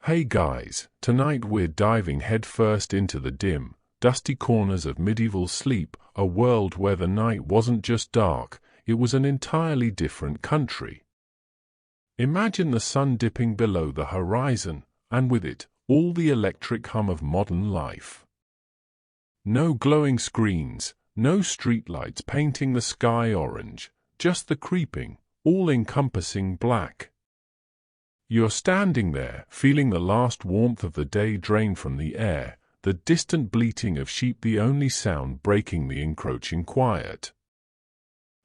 Hey guys, tonight we're diving headfirst into the dim, dusty corners of medieval sleep, a world where the night wasn't just dark, it was an entirely different country. Imagine the sun dipping below the horizon, and with it, all the electric hum of modern life. No glowing screens, no streetlights painting the sky orange, just the creeping, all-encompassing black. You're standing there, feeling the last warmth of the day drain from the air, the distant bleating of sheep the only sound breaking the encroaching quiet.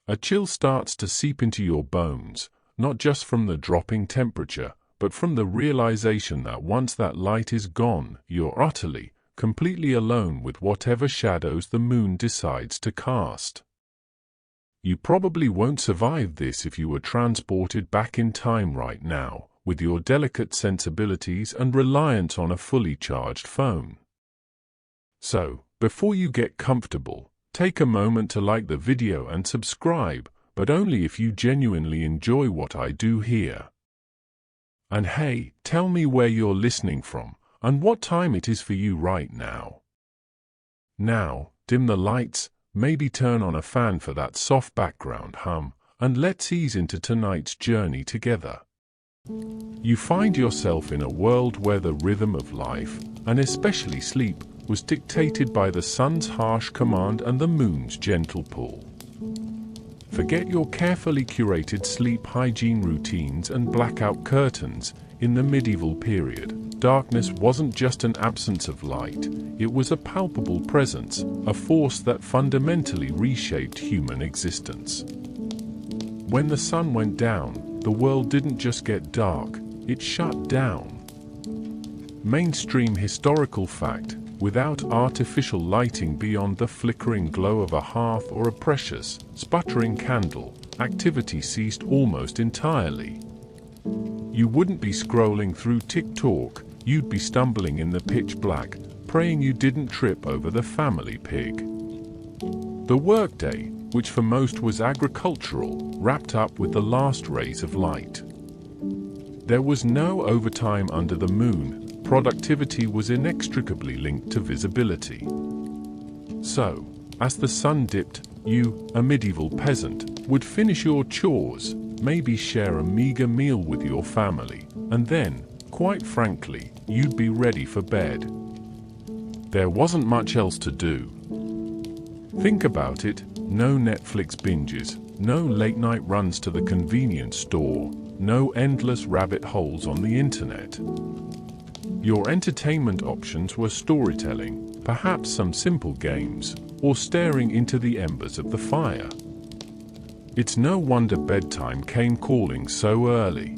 A chill starts to seep into your bones, not just from the dropping temperature, but from the realization that once that light is gone, you're utterly, completely alone with whatever shadows the moon decides to cast. You probably won't survive this if you were transported back in time right now, with your delicate sensibilities and reliance on a fully charged phone. So, before you get comfortable, take a moment to like the video and subscribe, but only if you genuinely enjoy what I do here. And hey, tell me where you're listening from, and what time it is for you right now. Now, dim the lights, maybe turn on a fan for that soft background hum, and let's ease into tonight's journey together. You find yourself in a world where the rhythm of life, and especially sleep, was dictated by the sun's harsh command and the moon's gentle pull. Forget your carefully curated sleep hygiene routines and blackout curtains. In the medieval period, darkness wasn't just an absence of light, it was a palpable presence, a force that fundamentally reshaped human existence. When the sun went down, the world didn't just get dark, it shut down. Mainstream historical fact, without artificial lighting beyond the flickering glow of a hearth or a precious, sputtering candle, activity ceased almost entirely. You wouldn't be scrolling through TikTok, you'd be stumbling in the pitch black, praying you didn't trip over the family pig. The workday, which for most was agricultural, wrapped up with the last rays of light. There was no overtime under the moon, productivity was inextricably linked to visibility. So, as the sun dipped, you, a medieval peasant, would finish your chores, maybe share a meager meal with your family, and then, quite frankly, you'd be ready for bed. There wasn't much else to do. Think about it, no Netflix binges, no late-night runs to the convenience store, no endless rabbit holes on the internet. Your entertainment options were storytelling, perhaps some simple games, or staring into the embers of the fire. It's no wonder bedtime came calling so early.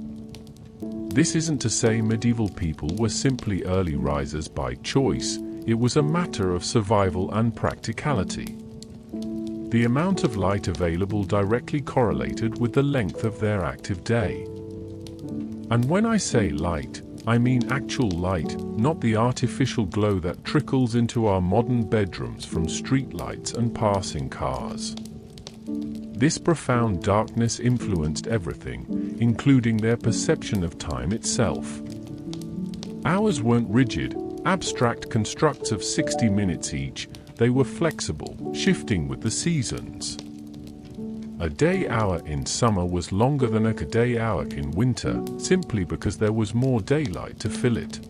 This isn't to say medieval people were simply early risers by choice, it was a matter of survival and practicality. The amount of light available directly correlated with the length of their active day. And when I say light, I mean actual light, not the artificial glow that trickles into our modern bedrooms from streetlights and passing cars. This profound darkness influenced everything, including their perception of time itself. Hours weren't rigid, abstract constructs of 60 minutes each, they were flexible, shifting with the seasons. A day hour in summer was longer than a day hour in winter, simply because there was more daylight to fill it.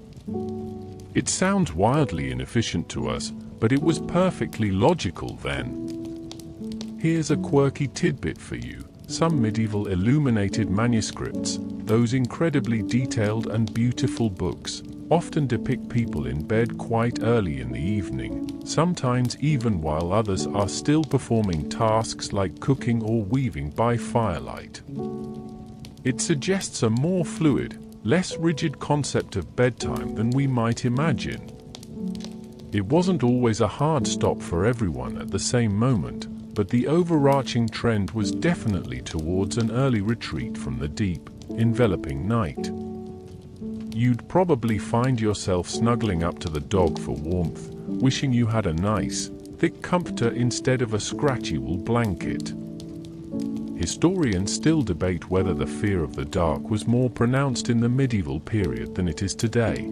It sounds wildly inefficient to us, but it was perfectly logical then. Here's a quirky tidbit for you. Some medieval illuminated manuscripts, those incredibly detailed and beautiful books, often depict people in bed quite early in the evening, sometimes even while others are still performing tasks like cooking or weaving by firelight. It suggests a more fluid, less rigid concept of bedtime than we might imagine. It wasn't always a hard stop for everyone at the same moment, but the overarching trend was definitely towards an early retreat from the deep, enveloping night. You'd probably find yourself snuggling up to the dog for warmth, wishing you had a nice, thick comforter instead of a scratchy wool blanket. Historians still debate whether the fear of the dark was more pronounced in the medieval period than it is today.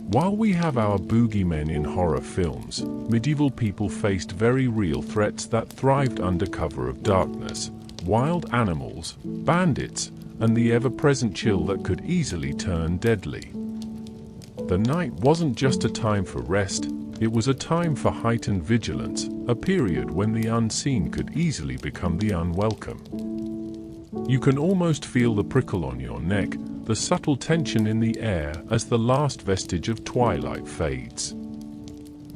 While we have our boogeymen in horror films, medieval people faced very real threats that thrived under cover of darkness: wild animals, bandits, and the ever-present chill that could easily turn deadly. The night wasn't just a time for rest, it was a time for heightened vigilance, a period when the unseen could easily become the unwelcome. You can almost feel the prickle on your neck, the subtle tension in the air as the last vestige of twilight fades.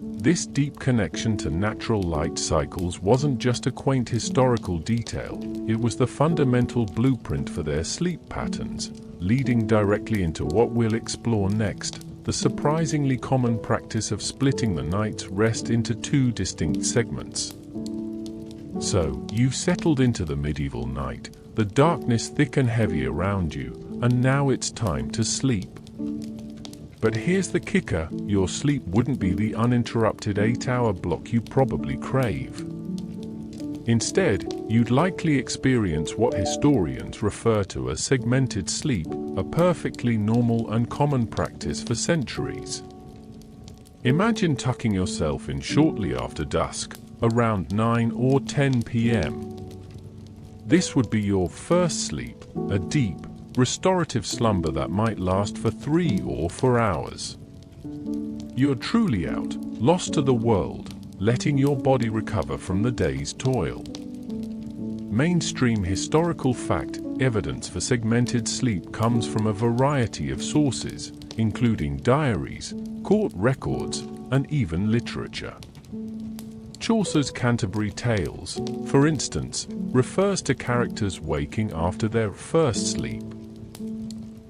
This deep connection to natural light cycles wasn't just a quaint historical detail, it was the fundamental blueprint for their sleep patterns, leading directly into what we'll explore next: the surprisingly common practice of splitting the night's rest into two distinct segments. So, you've settled into the medieval night, the darkness thick and heavy around you, and now it's time to sleep. But here's the kicker: your sleep wouldn't be the uninterrupted 8-hour block you probably crave. Instead, you'd likely experience what historians refer to as segmented sleep, a perfectly normal and common practice for centuries. Imagine tucking yourself in shortly after dusk, around 9 or 10 p.m. This would be your first sleep, a deep, restorative slumber that might last for 3 or 4 hours. You're truly out, lost to the world, letting your body recover from the day's toil. Mainstream historical fact evidence for segmented sleep comes from a variety of sources, including diaries, court records, and even literature. Chaucer's Canterbury Tales, for instance, refers to characters waking after their first sleep.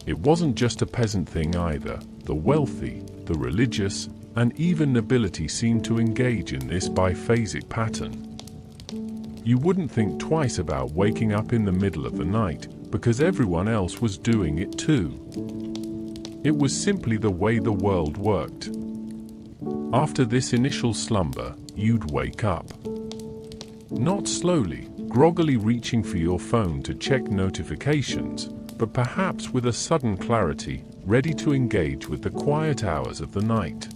It wasn't just a peasant thing either. The wealthy, the religious, and even nobility seemed to engage in this biphasic pattern. You wouldn't think twice about waking up in the middle of the night, because everyone else was doing it too. It was simply the way the world worked. After this initial slumber, you'd wake up. Not slowly, groggily reaching for your phone to check notifications, but perhaps with a sudden clarity, ready to engage with the quiet hours of the night.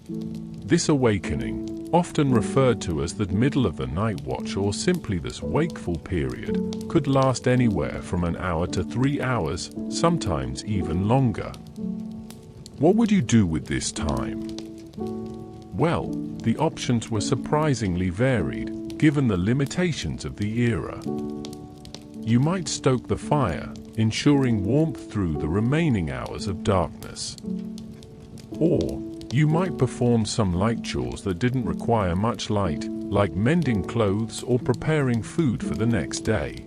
This awakening, often referred to as the middle of the night watch or simply this wakeful period, could last anywhere from an hour to 3 hours, sometimes even longer. What would you do with this time? Well, the options were surprisingly varied, given the limitations of the era. You might stoke the fire, ensuring warmth through the remaining hours of darkness. Or, you might perform some light chores that didn't require much light, like mending clothes or preparing food for the next day.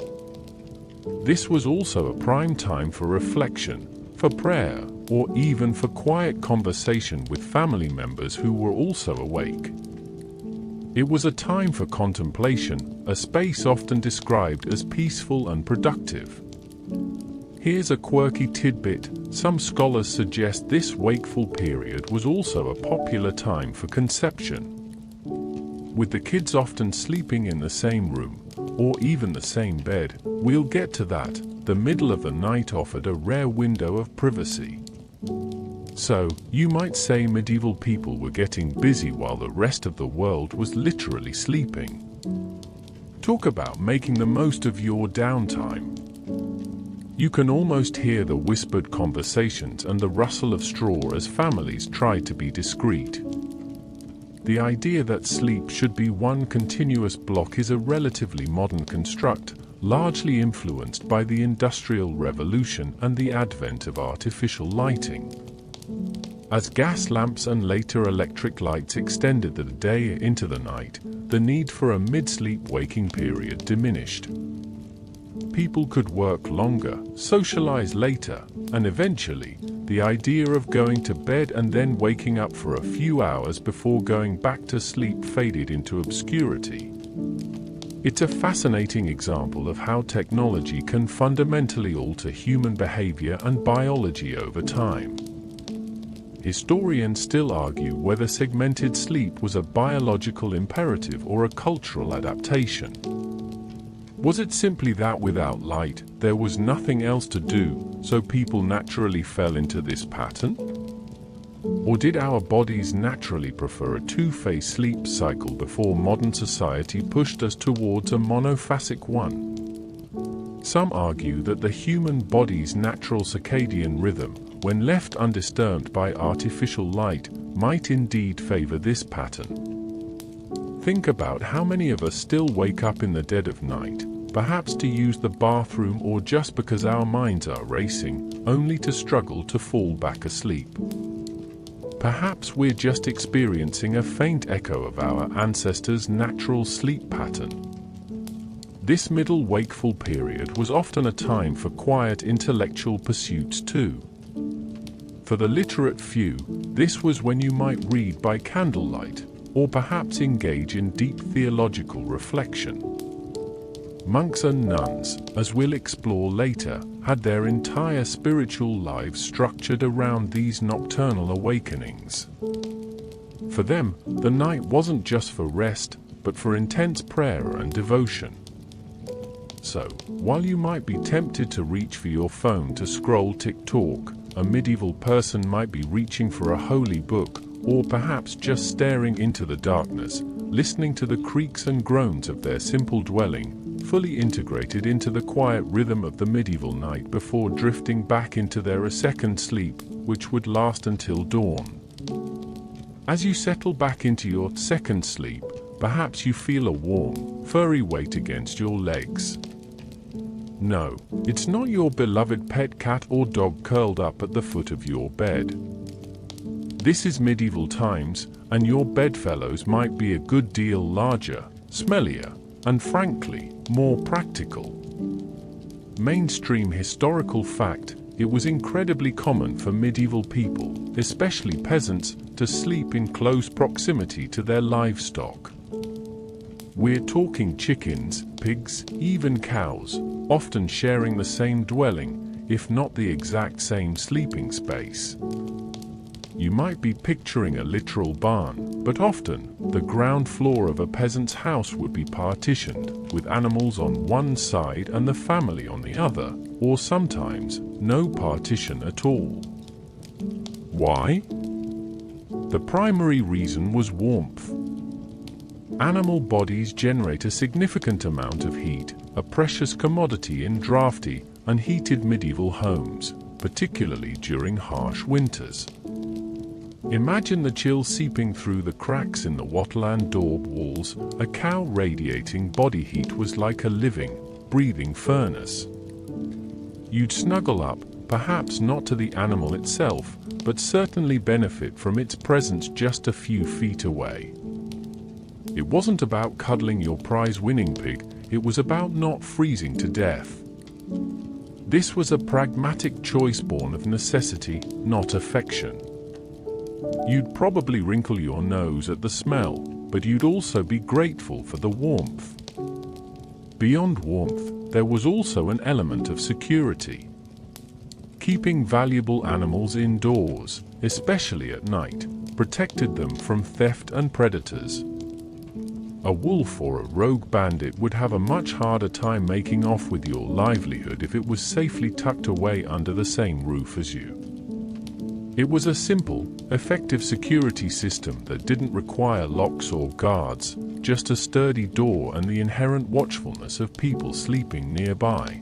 This was also a prime time for reflection, for prayer, or even for quiet conversation with family members who were also awake. It was a time for contemplation, a space often described as peaceful and productive. Here's a quirky tidbit: some scholars suggest this wakeful period was also a popular time for conception. With the kids often sleeping in the same room, or even the same bed, we'll get to that, the middle of the night offered a rare window of privacy. So, you might say medieval people were getting busy while the rest of the world was literally sleeping. Talk about making the most of your downtime. You can almost hear the whispered conversations and the rustle of straw as families try to be discreet. The idea that sleep should be one continuous block is a relatively modern construct, largely influenced by the Industrial Revolution and the advent of artificial lighting. As gas lamps and later electric lights extended the day into the night, the need for a mid-sleep waking period diminished. People could work longer, socialize later, and eventually, the idea of going to bed and then waking up for a few hours before going back to sleep faded into obscurity. It's a fascinating example of how technology can fundamentally alter human behavior and biology over time. Historians still argue whether segmented sleep was a biological imperative or a cultural adaptation. Was it simply that without light, there was nothing else to do, so people naturally fell into this pattern? Or did our bodies naturally prefer a two-phase sleep cycle before modern society pushed us towards a monophasic one? Some argue that the human body's natural circadian rhythm, when left undisturbed by artificial light, might indeed favor this pattern. Think about how many of us still wake up in the dead of night, perhaps to use the bathroom or just because our minds are racing, only to struggle to fall back asleep. Perhaps we're just experiencing a faint echo of our ancestors' natural sleep pattern. This middle wakeful period was often a time for quiet intellectual pursuits too. For the literate few, this was when you might read by candlelight, or perhaps engage in deep theological reflection. Monks and nuns, as we'll explore later, had their entire spiritual lives structured around these nocturnal awakenings. For them, the night wasn't just for rest, but for intense prayer and devotion. So, while you might be tempted to reach for your phone to scroll TikTok, a medieval person might be reaching for a holy book, or perhaps just staring into the darkness, listening to the creaks and groans of their simple dwelling, fully integrated into the quiet rhythm of the medieval night before drifting back into their second sleep, which would last until dawn. As you settle back into your second sleep, perhaps you feel a warm, furry weight against your legs. No, it's not your beloved pet cat or dog curled up at the foot of your bed. This is medieval times, and your bedfellows might be a good deal larger, smellier, and frankly, more practical. Mainstream historical fact, it was incredibly common for medieval people, especially peasants, to sleep in close proximity to their livestock. We're talking chickens, pigs, even cows, often sharing the same dwelling, if not the exact same sleeping space. You might be picturing a literal barn, but often, the ground floor of a peasant's house would be partitioned, with animals on one side and the family on the other, or sometimes, no partition at all. Why? The primary reason was warmth. Animal bodies generate a significant amount of heat, a precious commodity in drafty, unheated medieval homes, particularly during harsh winters. Imagine the chill seeping through the cracks in the wattle and daub walls. A cow radiating body heat was like a living, breathing furnace. You'd snuggle up, perhaps not to the animal itself, but certainly benefit from its presence just a few feet away. It wasn't about cuddling your prize-winning pig, it was about not freezing to death. This was a pragmatic choice born of necessity, not affection. You'd probably wrinkle your nose at the smell, but you'd also be grateful for the warmth. Beyond warmth, there was also an element of security. Keeping valuable animals indoors, especially at night, protected them from theft and predators. A wolf or a rogue bandit would have a much harder time making off with your livelihood if it was safely tucked away under the same roof as you. It was a simple, effective security system that didn't require locks or guards, just a sturdy door and the inherent watchfulness of people sleeping nearby.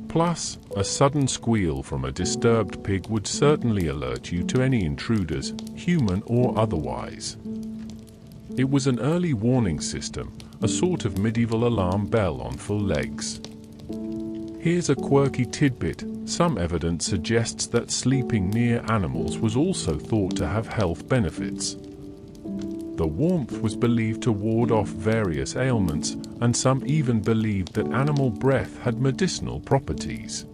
Plus, a sudden squeal from a disturbed pig would certainly alert you to any intruders, human or otherwise. It was an early warning system, a sort of medieval alarm bell on full legs. Here's a quirky tidbit. Some evidence suggests that sleeping near animals was also thought to have health benefits. The warmth was believed to ward off various ailments, and some even believed that animal breath had medicinal properties.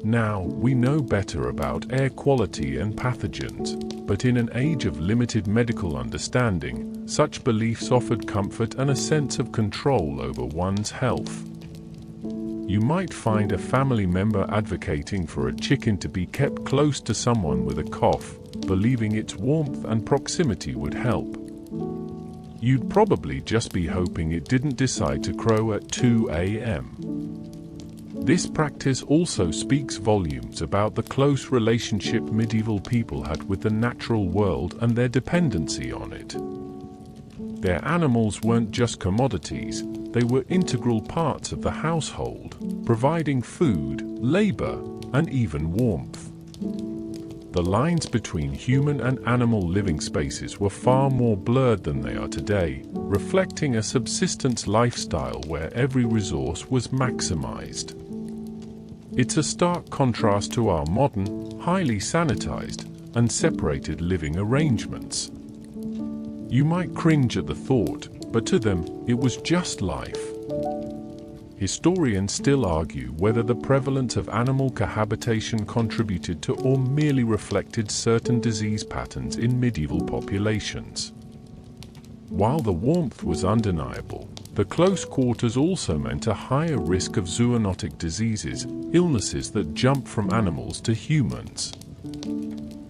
Now, we know better about air quality and pathogens, but in an age of limited medical understanding, such beliefs offered comfort and a sense of control over one's health. You might find a family member advocating for a chicken to be kept close to someone with a cough, believing its warmth and proximity would help. you'd probably just be hoping it didn't decide to crow at 2 a.m. This practice also speaks volumes about the close relationship medieval people had with the natural world and their dependency on it. Their animals weren't just commodities, they were integral parts of the household, providing food, labor, and even warmth. The lines between human and animal living spaces were far more blurred than they are today, reflecting a subsistence lifestyle where every resource was maximized. It's a stark contrast to our modern, highly sanitized, and separated living arrangements. You might cringe at the thought, but to them, it was just life. Historians still argue whether the prevalence of animal cohabitation contributed to or merely reflected certain disease patterns in medieval populations. While the warmth was undeniable, the close quarters also meant a higher risk of zoonotic diseases, illnesses that jump from animals to humans.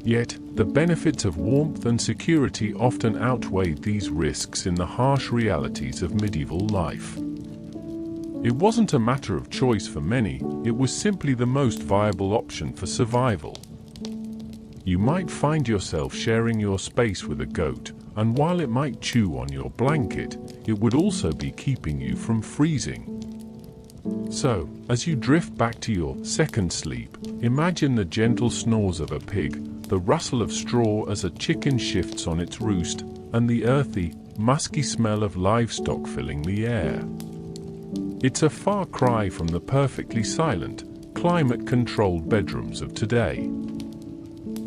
Yet, the benefits of warmth and security often outweighed these risks in the harsh realities of medieval life. It wasn't a matter of choice for many, it was simply the most viable option for survival. You might find yourself sharing your space with a goat, and while it might chew on your blanket, it would also be keeping you from freezing. So, as you drift back to your second sleep, imagine the gentle snores of a pig, the rustle of straw as a chicken shifts on its roost, and the earthy, musky smell of livestock filling the air. It's a far cry from the perfectly silent, climate-controlled bedrooms of today.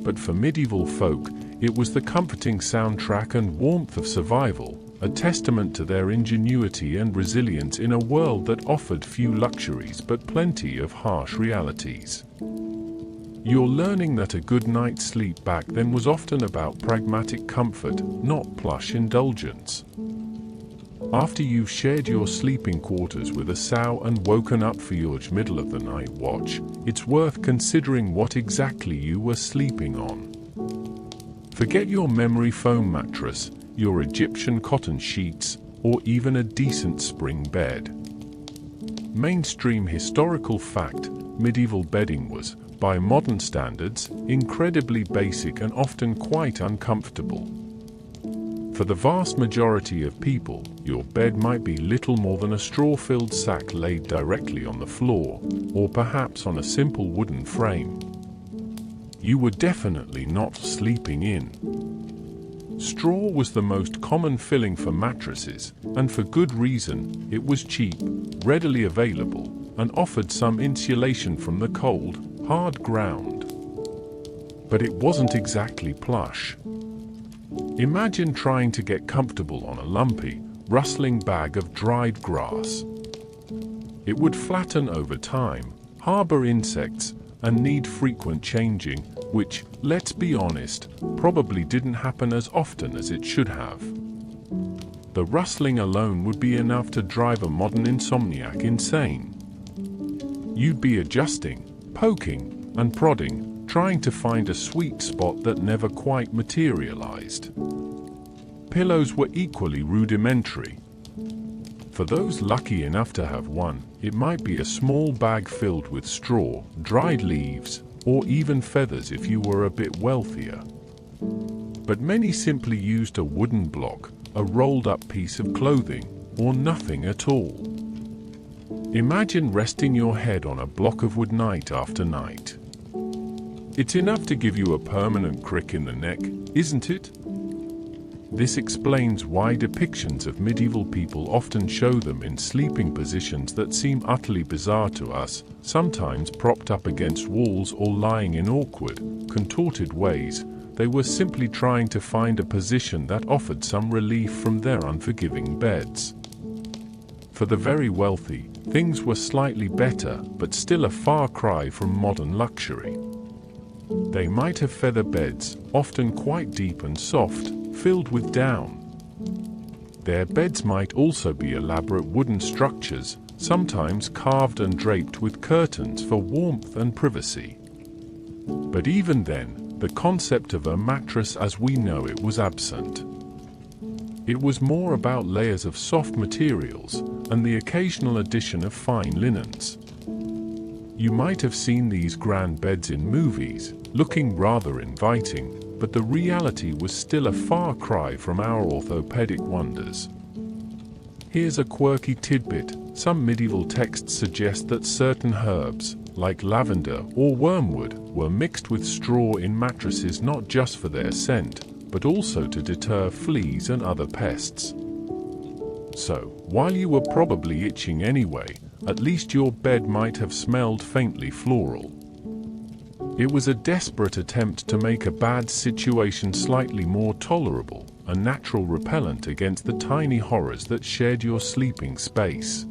But for medieval folk, it was the comforting soundtrack and warmth of survival, a testament to their ingenuity and resilience in a world that offered few luxuries but plenty of harsh realities. You're learning that a good night's sleep back then was often about pragmatic comfort, not plush indulgence. After you've shared your sleeping quarters with a sow and woken up for your middle-of-the-night watch, it's worth considering what exactly you were sleeping on. Forget your memory foam mattress, your Egyptian cotton sheets, or even a decent spring bed. Mainstream historical fact, medieval bedding was, by modern standards, incredibly basic and often quite uncomfortable. For the vast majority of people, your bed might be little more than a straw-filled sack laid directly on the floor, or perhaps on a simple wooden frame. You were definitely not sleeping in. Straw was the most common filling for mattresses, and for good reason. It was cheap, readily available, and offered some insulation from the cold, hard ground. But it wasn't exactly plush. Imagine trying to get comfortable on a lumpy, rustling bag of dried grass. It would flatten over time, harbor insects, and need frequent changing, which, let's be honest, probably didn't happen as often as it should have. The rustling alone would be enough to drive a modern insomniac insane. You'd be adjusting, poking, and prodding, trying to find a sweet spot that never quite materialized. Pillows were equally rudimentary. For those lucky enough to have one, it might be a small bag filled with straw, dried leaves, or even feathers if you were a bit wealthier. But many simply used a wooden block, a rolled-up piece of clothing, or nothing at all. Imagine resting your head on a block of wood night after night. It's enough to give you a permanent crick in the neck, isn't it? This explains why depictions of medieval people often show them in sleeping positions that seem utterly bizarre to us, sometimes propped up against walls or lying in awkward, contorted ways. They were simply trying to find a position that offered some relief from their unforgiving beds. For the very wealthy, things were slightly better, but still a far cry from modern luxury. They might have feather beds, often quite deep and soft, filled with down. Their beds might also be elaborate wooden structures, sometimes carved and draped with curtains for warmth and privacy. But even then, the concept of a mattress as we know it was absent. It was more about layers of soft materials and the occasional addition of fine linens. You might have seen these grand beds in movies, looking rather inviting, but the reality was still a far cry from our orthopedic wonders. Here's a quirky tidbit. Some medieval texts suggest that certain herbs, like lavender or wormwood, were mixed with straw in mattresses not just for their scent, but also to deter fleas and other pests. So, while you were probably itching anyway, at least your bed might have smelled faintly floral. It was a desperate attempt to make a bad situation slightly more tolerable, a natural repellent against the tiny horrors that shared your sleeping space.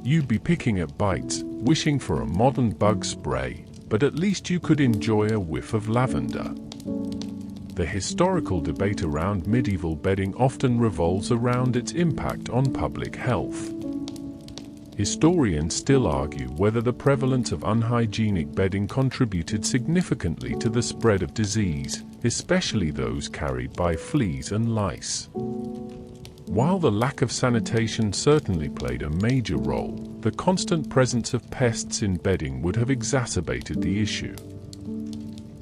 You'd be picking at bites, wishing for a modern bug spray, but at least you could enjoy a whiff of lavender. The historical debate around medieval bedding often revolves around its impact on public health. Historians still argue whether the prevalence of unhygienic bedding contributed significantly to the spread of disease, especially those carried by fleas and lice. While the lack of sanitation certainly played a major role, the constant presence of pests in bedding would have exacerbated the issue.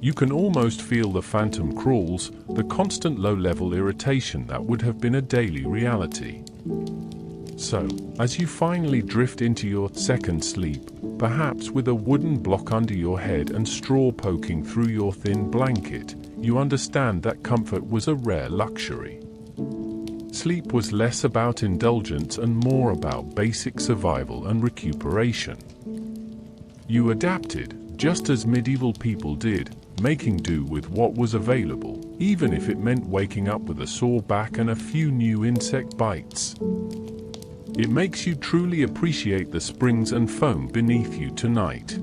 You can almost feel the phantom crawls, the constant low-level irritation that would have been a daily reality. So, as you finally drift into your second sleep, perhaps with a wooden block under your head and straw poking through your thin blanket, you understand that comfort was a rare luxury. Sleep was less about indulgence and more about basic survival and recuperation. You adapted, just as medieval people did, making do with what was available, even if it meant waking up with a sore back and a few new insect bites. It makes you truly appreciate the springs and foam beneath you tonight.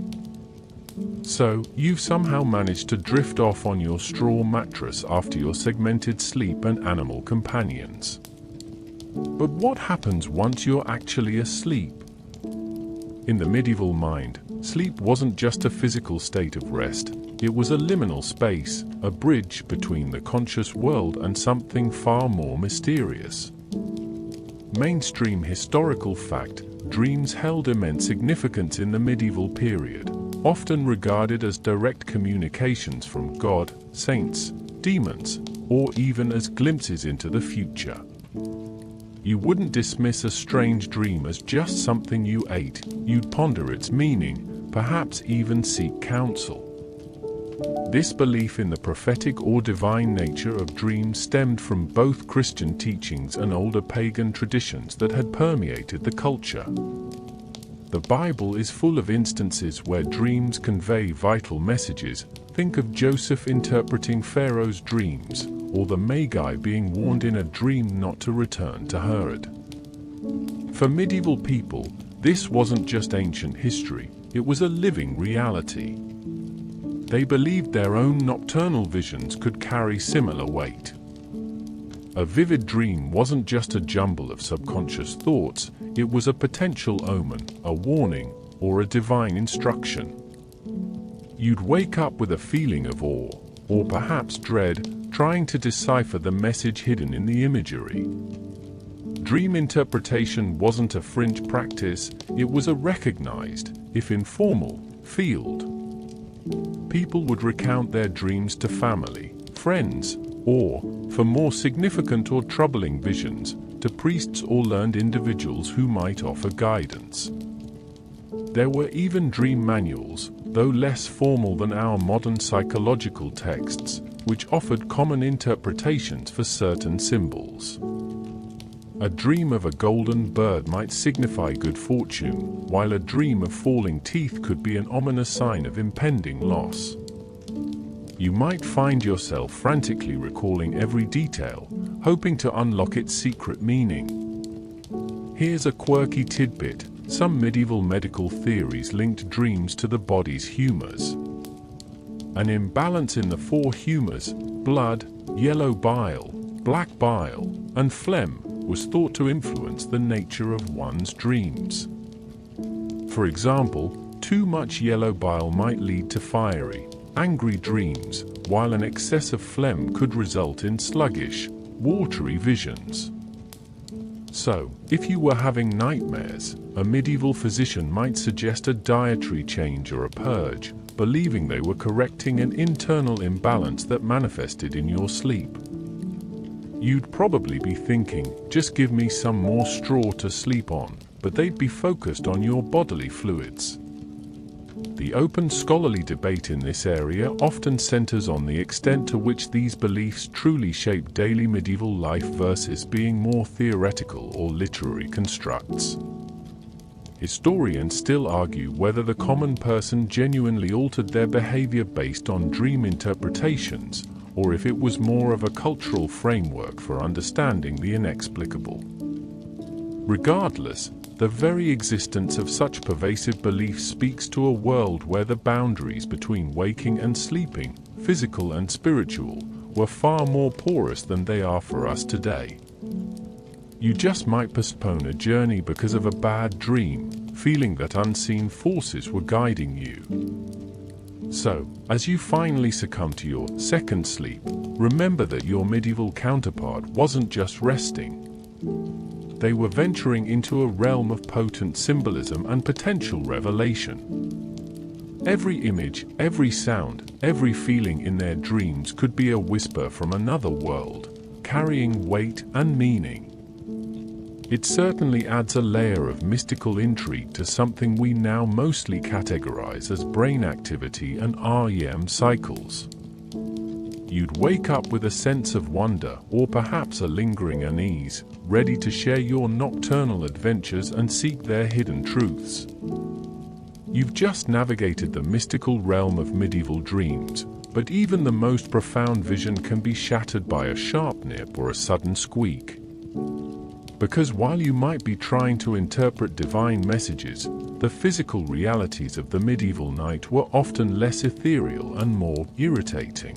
So, you've somehow managed to drift off on your straw mattress after your segmented sleep and animal companions. But what happens once you're actually asleep? In the medieval mind, sleep wasn't just a physical state of rest, it was a liminal space, a bridge between the conscious world and something far more mysterious. Mainstream historical fact, dreams held immense significance in the medieval period, often regarded as direct communications from God, saints, demons, or even as glimpses into the future. You wouldn't dismiss a strange dream as just something you ate, you'd ponder its meaning, perhaps even seek counsel. This belief in the prophetic or divine nature of dreams stemmed from both Christian teachings and older pagan traditions that had permeated the culture. The Bible is full of instances where dreams convey vital messages. Think of Joseph interpreting Pharaoh's dreams, or the Magi being warned in a dream not to return to Herod. For medieval people, this wasn't just ancient history, it was a living reality. They believed their own nocturnal visions could carry similar weight. A vivid dream wasn't just a jumble of subconscious thoughts, it was a potential omen, a warning, or a divine instruction. You'd wake up with a feeling of awe, or perhaps dread, trying to decipher the message hidden in the imagery. Dream interpretation wasn't a fringe practice, it was a recognized, if informal, field. People would recount their dreams to family, friends, or, for more significant or troubling visions, to priests or learned individuals who might offer guidance. There were even dream manuals, though less formal than our modern psychological texts, which offered common interpretations for certain symbols. A dream of a golden bird might signify good fortune, while a dream of falling teeth could be an ominous sign of impending loss. You might find yourself frantically recalling every detail, hoping to unlock its secret meaning. Here's a quirky tidbit. Some medieval medical theories linked dreams to the body's humors. An imbalance in the four humors, blood, yellow bile, black bile, and phlegm, was thought to influence the nature of one's dreams. For example, too much yellow bile might lead to fiery, angry dreams, while an excess of phlegm could result in sluggish, watery visions. So, if you were having nightmares, a medieval physician might suggest a dietary change or a purge, believing they were correcting an internal imbalance that manifested in your sleep. You'd probably be thinking, just give me some more straw to sleep on, but they'd be focused on your bodily fluids. The open scholarly debate in this area often centers on the extent to which these beliefs truly shape daily medieval life versus being more theoretical or literary constructs. Historians still argue whether the common person genuinely altered their behavior based on dream interpretations, or if it was more of a cultural framework for understanding the inexplicable. Regardless, the very existence of such pervasive beliefs speaks to a world where the boundaries between waking and sleeping, physical and spiritual, were far more porous than they are for us today. You just might postpone a journey because of a bad dream, feeling that unseen forces were guiding you. So, as you finally succumb to your second sleep, remember that your medieval counterpart wasn't just resting. They were venturing into a realm of potent symbolism and potential revelation. Every image, every sound, every feeling in their dreams could be a whisper from another world, carrying weight and meaning. It certainly adds a layer of mystical intrigue to something we now mostly categorize as brain activity and REM cycles. You'd wake up with a sense of wonder or perhaps a lingering unease, ready to share your nocturnal adventures and seek their hidden truths. You've just navigated the mystical realm of medieval dreams, but even the most profound vision can be shattered by a sharp nip or a sudden squeak. Because while you might be trying to interpret divine messages, the physical realities of the medieval night were often less ethereal and more irritating.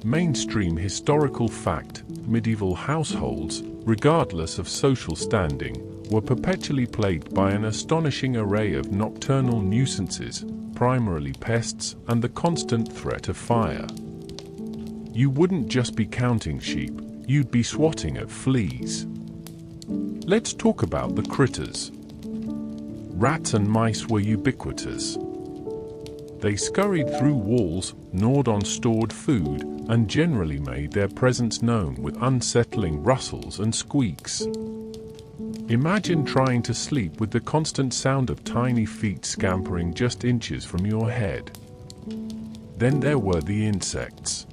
Mainstream historical fact, medieval households, regardless of social standing, were perpetually plagued by an astonishing array of nocturnal nuisances, primarily pests, and the constant threat of fire. You wouldn't just be counting sheep, you'd be swatting at fleas. Let's talk about the critters. Rats and mice were ubiquitous. They scurried through walls, gnawed on stored food, and generally made their presence known with unsettling rustles and squeaks. Imagine trying to sleep with the constant sound of tiny feet scampering just inches from your head. Then there were the insects.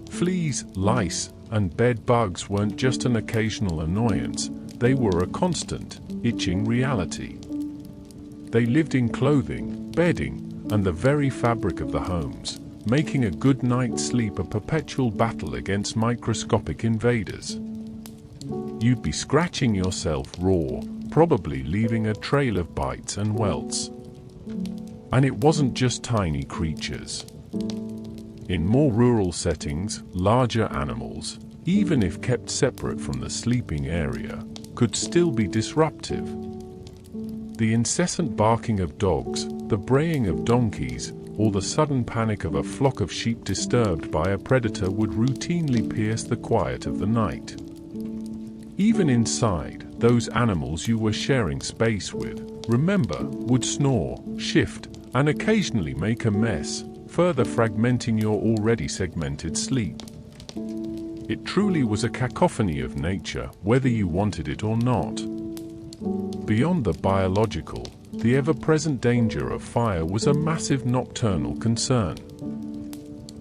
Fleas, lice, and bed bugs weren't just an occasional annoyance, they were a constant, itching reality. They lived in clothing, bedding, and the very fabric of the homes, making a good night's sleep a perpetual battle against microscopic invaders. You'd be scratching yourself raw, probably leaving a trail of bites and welts. And it wasn't just tiny creatures. In more rural settings, larger animals, even if kept separate from the sleeping area, could still be disruptive. The incessant barking of dogs, the braying of donkeys, or the sudden panic of a flock of sheep disturbed by a predator would routinely pierce the quiet of the night. Even inside, those animals you were sharing space with, remember, would snore, shift, and occasionally make a mess, further fragmenting your already segmented sleep. It truly was a cacophony of nature, whether you wanted it or not. Beyond the biological, the ever-present danger of fire was a massive nocturnal concern.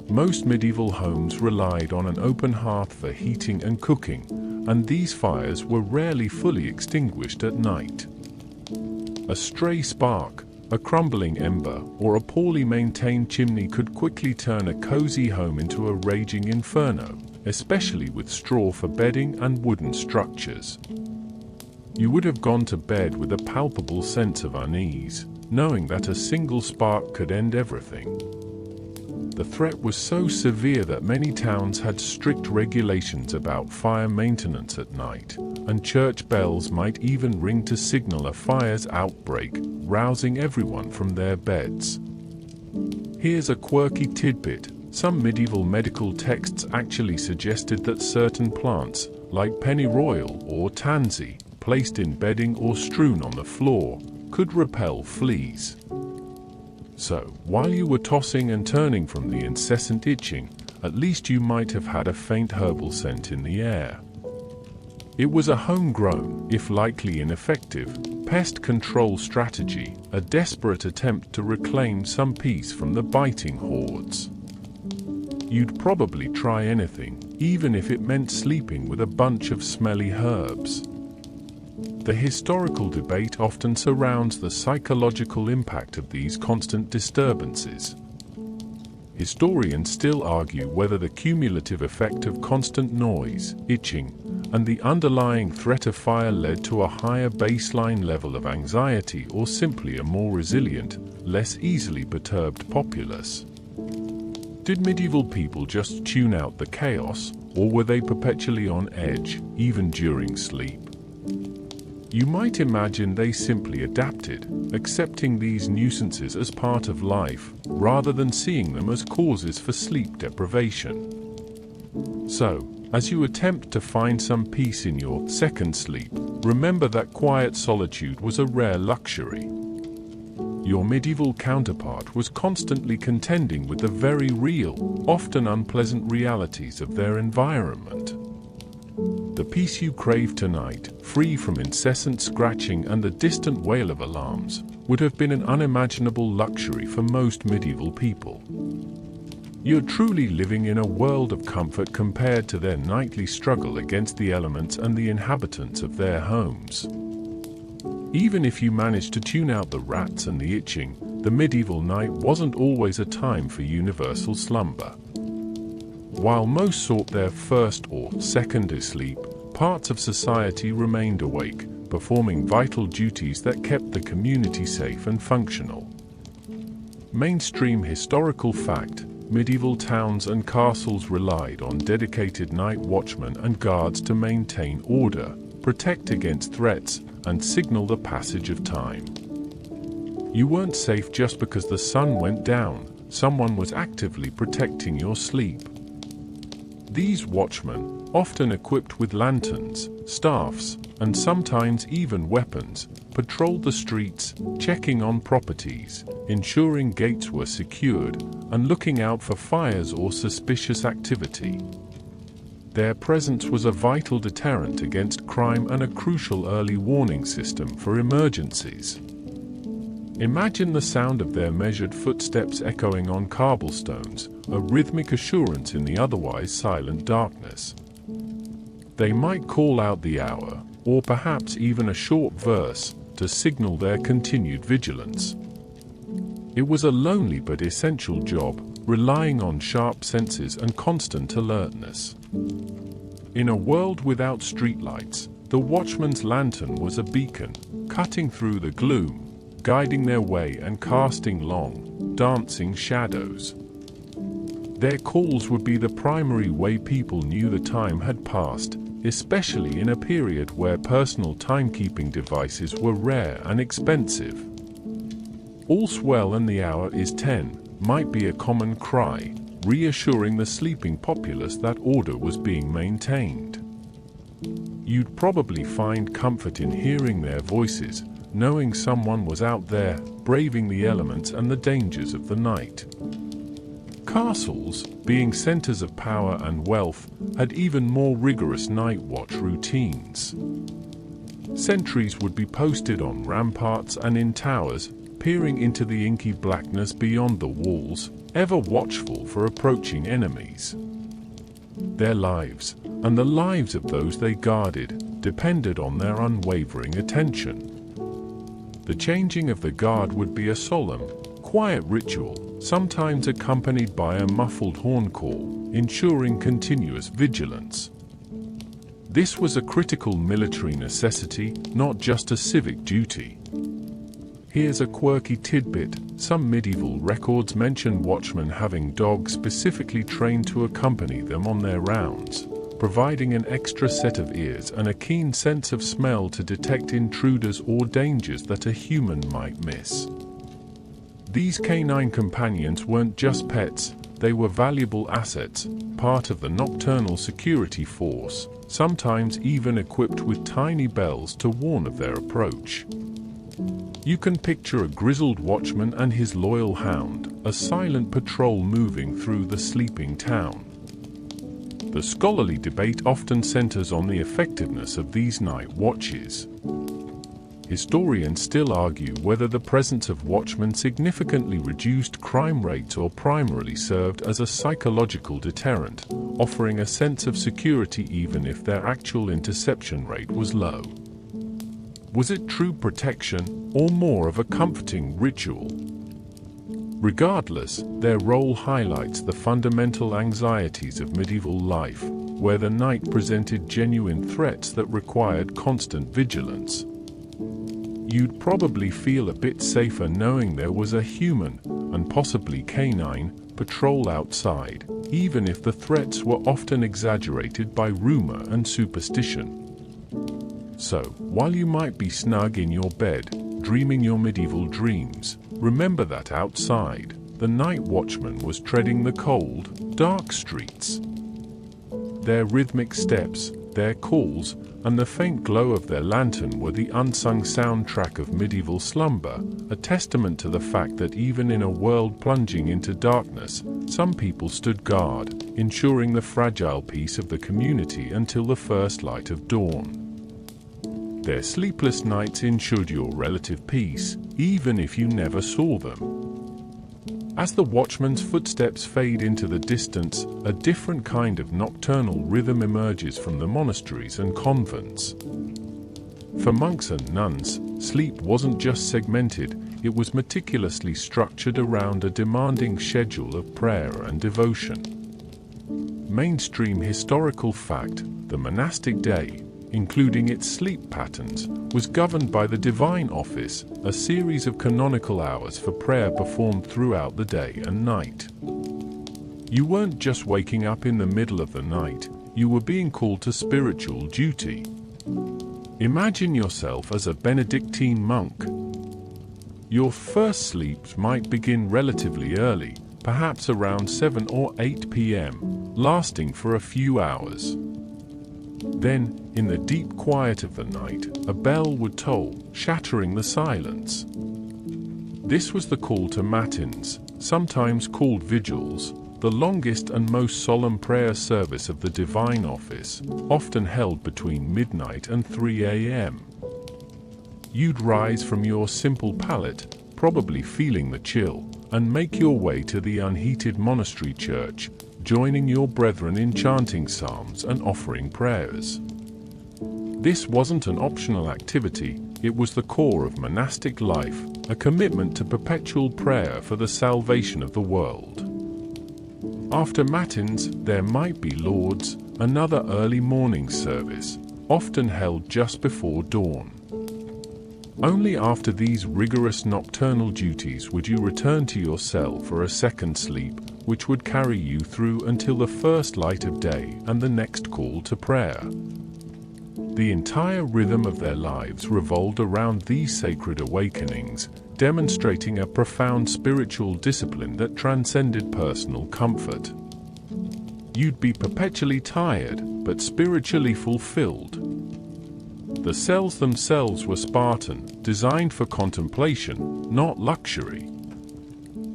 Most medieval homes relied on an open hearth for heating and cooking, and these fires were rarely fully extinguished at night. A stray spark, a crumbling ember, or a poorly maintained chimney could quickly turn a cozy home into a raging inferno, especially with straw for bedding and wooden structures. You would have gone to bed with a palpable sense of unease, knowing that a single spark could end everything. The threat was so severe that many towns had strict regulations about fire maintenance at night, and church bells might even ring to signal a fire's outbreak, rousing everyone from their beds. Here's a quirky tidbit. Some medieval medical texts actually suggested that certain plants, like pennyroyal or tansy, placed in bedding or strewn on the floor, could repel fleas. So, while you were tossing and turning from the incessant itching, at least you might have had a faint herbal scent in the air. It was a homegrown, if likely ineffective, pest control strategy, a desperate attempt to reclaim some peace from the biting hordes. You'd probably try anything, even if it meant sleeping with a bunch of smelly herbs. The historical debate often surrounds the psychological impact of these constant disturbances. Historians still argue whether the cumulative effect of constant noise, itching, and the underlying threat of fire led to a higher baseline level of anxiety or simply a more resilient, less easily perturbed populace. Did medieval people just tune out the chaos, or were they perpetually on edge, even during sleep? You might imagine they simply adapted, accepting these nuisances as part of life, rather than seeing them as causes for sleep deprivation. So, as you attempt to find some peace in your second sleep, remember that quiet solitude was a rare luxury. Your medieval counterpart was constantly contending with the very real, often unpleasant realities of their environment. The peace you crave tonight, free from incessant scratching and the distant wail of alarms, would have been an unimaginable luxury for most medieval people. You're truly living in a world of comfort compared to their nightly struggle against the elements and the inhabitants of their homes. Even if you managed to tune out the rats and the itching, the medieval night wasn't always a time for universal slumber. While most sought their first or second sleep, parts of society remained awake, performing vital duties that kept the community safe and functional. Mainstream historical fact: medieval towns and castles relied on dedicated night watchmen and guards to maintain order, protect against threats, and signal the passage of time. You weren't safe just because the sun went down. Someone was actively protecting your sleep. These watchmen, often equipped with lanterns, staffs, and sometimes even weapons, patrolled the streets, checking on properties, ensuring gates were secured, and looking out for fires or suspicious activity. Their presence was a vital deterrent against crime and a crucial early warning system for emergencies. Imagine the sound of their measured footsteps echoing on cobblestones, a rhythmic assurance in the otherwise silent darkness. They might call out the hour, or perhaps even a short verse, to signal their continued vigilance. It was a lonely but essential job, relying on sharp senses and constant alertness. In a world without streetlights, the watchman's lantern was a beacon, cutting through the gloom, guiding their way and casting long, dancing shadows. Their calls would be the primary way people knew the time had passed, especially in a period where personal timekeeping devices were rare and expensive. "All's well and the hour is 10" might be a common cry, reassuring the sleeping populace that order was being maintained. You'd probably find comfort in hearing their voices, knowing someone was out there, braving the elements and the dangers of the night. Castles, being centers of power and wealth, had even more rigorous night watch routines. Sentries would be posted on ramparts and in towers, peering into the inky blackness beyond the walls, ever watchful for approaching enemies. Their lives, and the lives of those they guarded, depended on their unwavering attention. The changing of the guard would be a solemn, quiet ritual, sometimes accompanied by a muffled horn call, ensuring continuous vigilance. This was a critical military necessity, not just a civic duty. Here's a quirky tidbit: some medieval records mention watchmen having dogs specifically trained to accompany them on their rounds, providing an extra set of ears and a keen sense of smell to detect intruders or dangers that a human might miss. These canine companions weren't just pets, they were valuable assets, part of the nocturnal security force, sometimes even equipped with tiny bells to warn of their approach. You can picture a grizzled watchman and his loyal hound, a silent patrol moving through the sleeping town. The scholarly debate often centers on the effectiveness of these night watches. Historians still argue whether the presence of watchmen significantly reduced crime rates or primarily served as a psychological deterrent, offering a sense of security even if their actual interception rate was low. Was it true protection, or more of a comforting ritual? Regardless, their role highlights the fundamental anxieties of medieval life, where the night presented genuine threats that required constant vigilance. You'd probably feel a bit safer knowing there was a human, and possibly canine, patrol outside, even if the threats were often exaggerated by rumor and superstition. So, while you might be snug in your bed, dreaming your medieval dreams, remember that outside, the night watchman was treading the cold, dark streets. Their rhythmic steps, their calls, and the faint glow of their lantern were the unsung soundtrack of medieval slumber, a testament to the fact that even in a world plunging into darkness, some people stood guard, ensuring the fragile peace of the community until the first light of dawn. Their sleepless nights ensured your relative peace, even if you never saw them. As the watchman's footsteps fade into the distance, a different kind of nocturnal rhythm emerges from the monasteries and convents. For monks and nuns, sleep wasn't just segmented, it was meticulously structured around a demanding schedule of prayer and devotion. Mainstream historical fact, the monastic day, including its sleep patterns, was governed by the divine office, a series of canonical hours for prayer performed throughout the day and night. You weren't just waking up in the middle of the night, you were being called to spiritual duty. Imagine yourself as a Benedictine monk. Your first sleeps might begin relatively early, perhaps around 7 or 8 p.m., lasting for a few hours. Then, in the deep quiet of the night, a bell would toll, shattering the silence. This was the call to matins, sometimes called vigils, the longest and most solemn prayer service of the divine office, often held between midnight and 3 a.m. You'd rise from your simple pallet, probably feeling the chill, and make your way to the unheated monastery church, joining your brethren in chanting psalms and offering prayers. This wasn't an optional activity, it was the core of monastic life, a commitment to perpetual prayer for the salvation of the world. After matins, there might be lauds, another early morning service, often held just before dawn. Only after these rigorous nocturnal duties would you return to your cell for a second sleep, which would carry you through until the first light of day and the next call to prayer. The entire rhythm of their lives revolved around these sacred awakenings, demonstrating a profound spiritual discipline that transcended personal comfort. You'd be perpetually tired, but spiritually fulfilled. The cells themselves were Spartan, designed for contemplation, not luxury.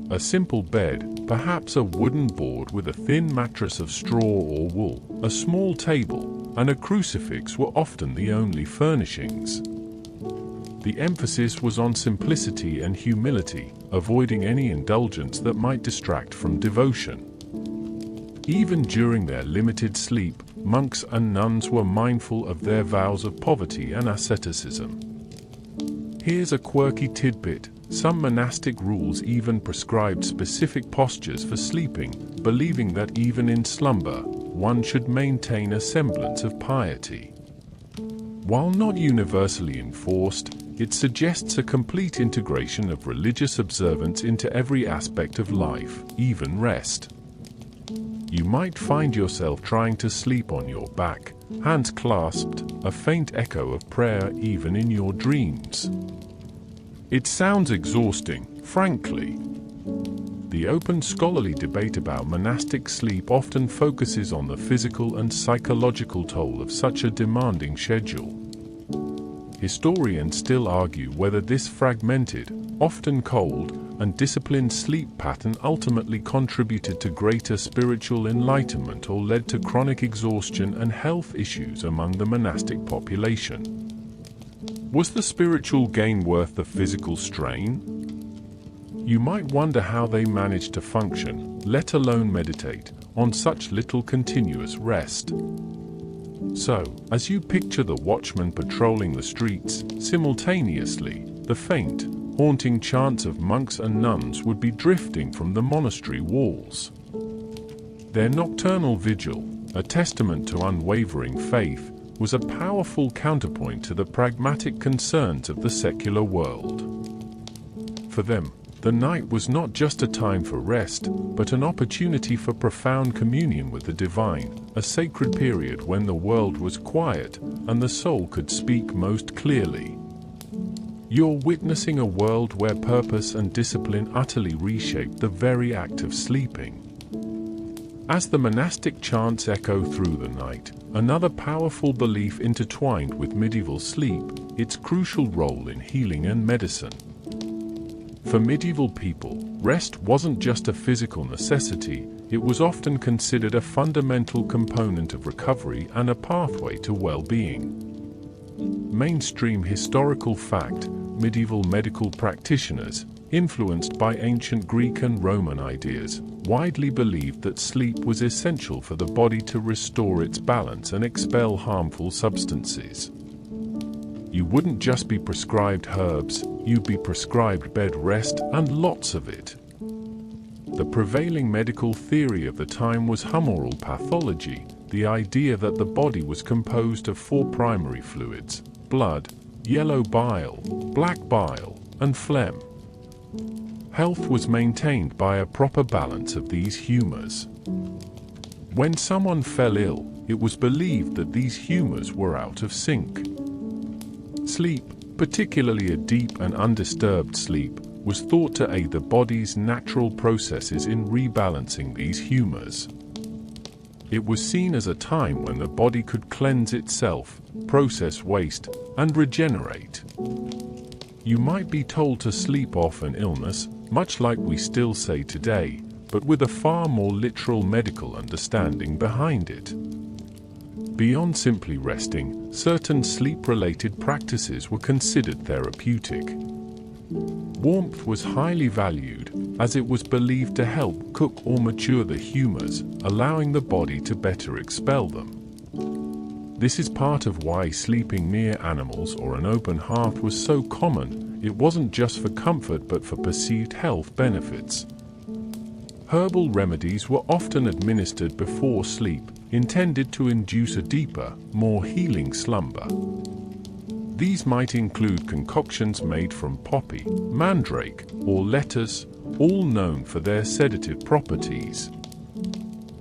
A simple bed, perhaps a wooden board with a thin mattress of straw or wool, a small table, and a crucifix were often the only furnishings. The emphasis was on simplicity and humility, avoiding any indulgence that might distract from devotion. Even during their limited sleep, monks and nuns were mindful of their vows of poverty and asceticism. Here's a quirky tidbit. Some monastic rules even prescribed specific postures for sleeping, believing that even in slumber, one should maintain a semblance of piety. While not universally enforced, it suggests a complete integration of religious observance into every aspect of life, even rest. You might find yourself trying to sleep on your back, hands clasped, a faint echo of prayer even in your dreams. It sounds exhausting, frankly. The open scholarly debate about monastic sleep often focuses on the physical and psychological toll of such a demanding schedule. Historians still argue whether this fragmented, often cold, and disciplined sleep pattern ultimately contributed to greater spiritual enlightenment or led to chronic exhaustion and health issues among the monastic population. Was the spiritual gain worth the physical strain? You might wonder how they managed to function, let alone meditate, on such little continuous rest. So, as you picture the watchmen patrolling the streets, simultaneously, the faint, haunting chants of monks and nuns would be drifting from the monastery walls. Their nocturnal vigil, a testament to unwavering faith, was a powerful counterpoint to the pragmatic concerns of the secular world. For them, the night was not just a time for rest, but an opportunity for profound communion with the divine, a sacred period when the world was quiet and the soul could speak most clearly. You're witnessing a world where purpose and discipline utterly reshaped the very act of sleeping. As the monastic chants echo through the night, another powerful belief intertwined with medieval sleep, its crucial role in healing and medicine. For medieval people, rest wasn't just a physical necessity, it was often considered a fundamental component of recovery and a pathway to well-being. Mainstream historical fact, medieval medical practitioners, influenced by ancient Greek and Roman ideas, widely believed that sleep was essential for the body to restore its balance and expel harmful substances. You wouldn't just be prescribed herbs, you'd be prescribed bed rest and lots of it. The prevailing medical theory of the time was humoral pathology, the idea that the body was composed of 4 primary fluids: blood, yellow bile, black bile, and phlegm. Health was maintained by a proper balance of these humours. When someone fell ill, it was believed that these humours were out of sync. Sleep, particularly a deep and undisturbed sleep, was thought to aid the body's natural processes in rebalancing these humours. It was seen as a time when the body could cleanse itself, process waste, and regenerate. You might be told to sleep off an illness, much like we still say today, but with a far more literal medical understanding behind it. Beyond simply resting, certain sleep-related practices were considered therapeutic. Warmth was highly valued, as it was believed to help cook or mature the humours, allowing the body to better expel them. This is part of why sleeping near animals or an open hearth was so common. It wasn't just for comfort but for perceived health benefits. Herbal remedies were often administered before sleep, intended to induce a deeper, more healing slumber. These might include concoctions made from poppy, mandrake, or lettuce, all known for their sedative properties.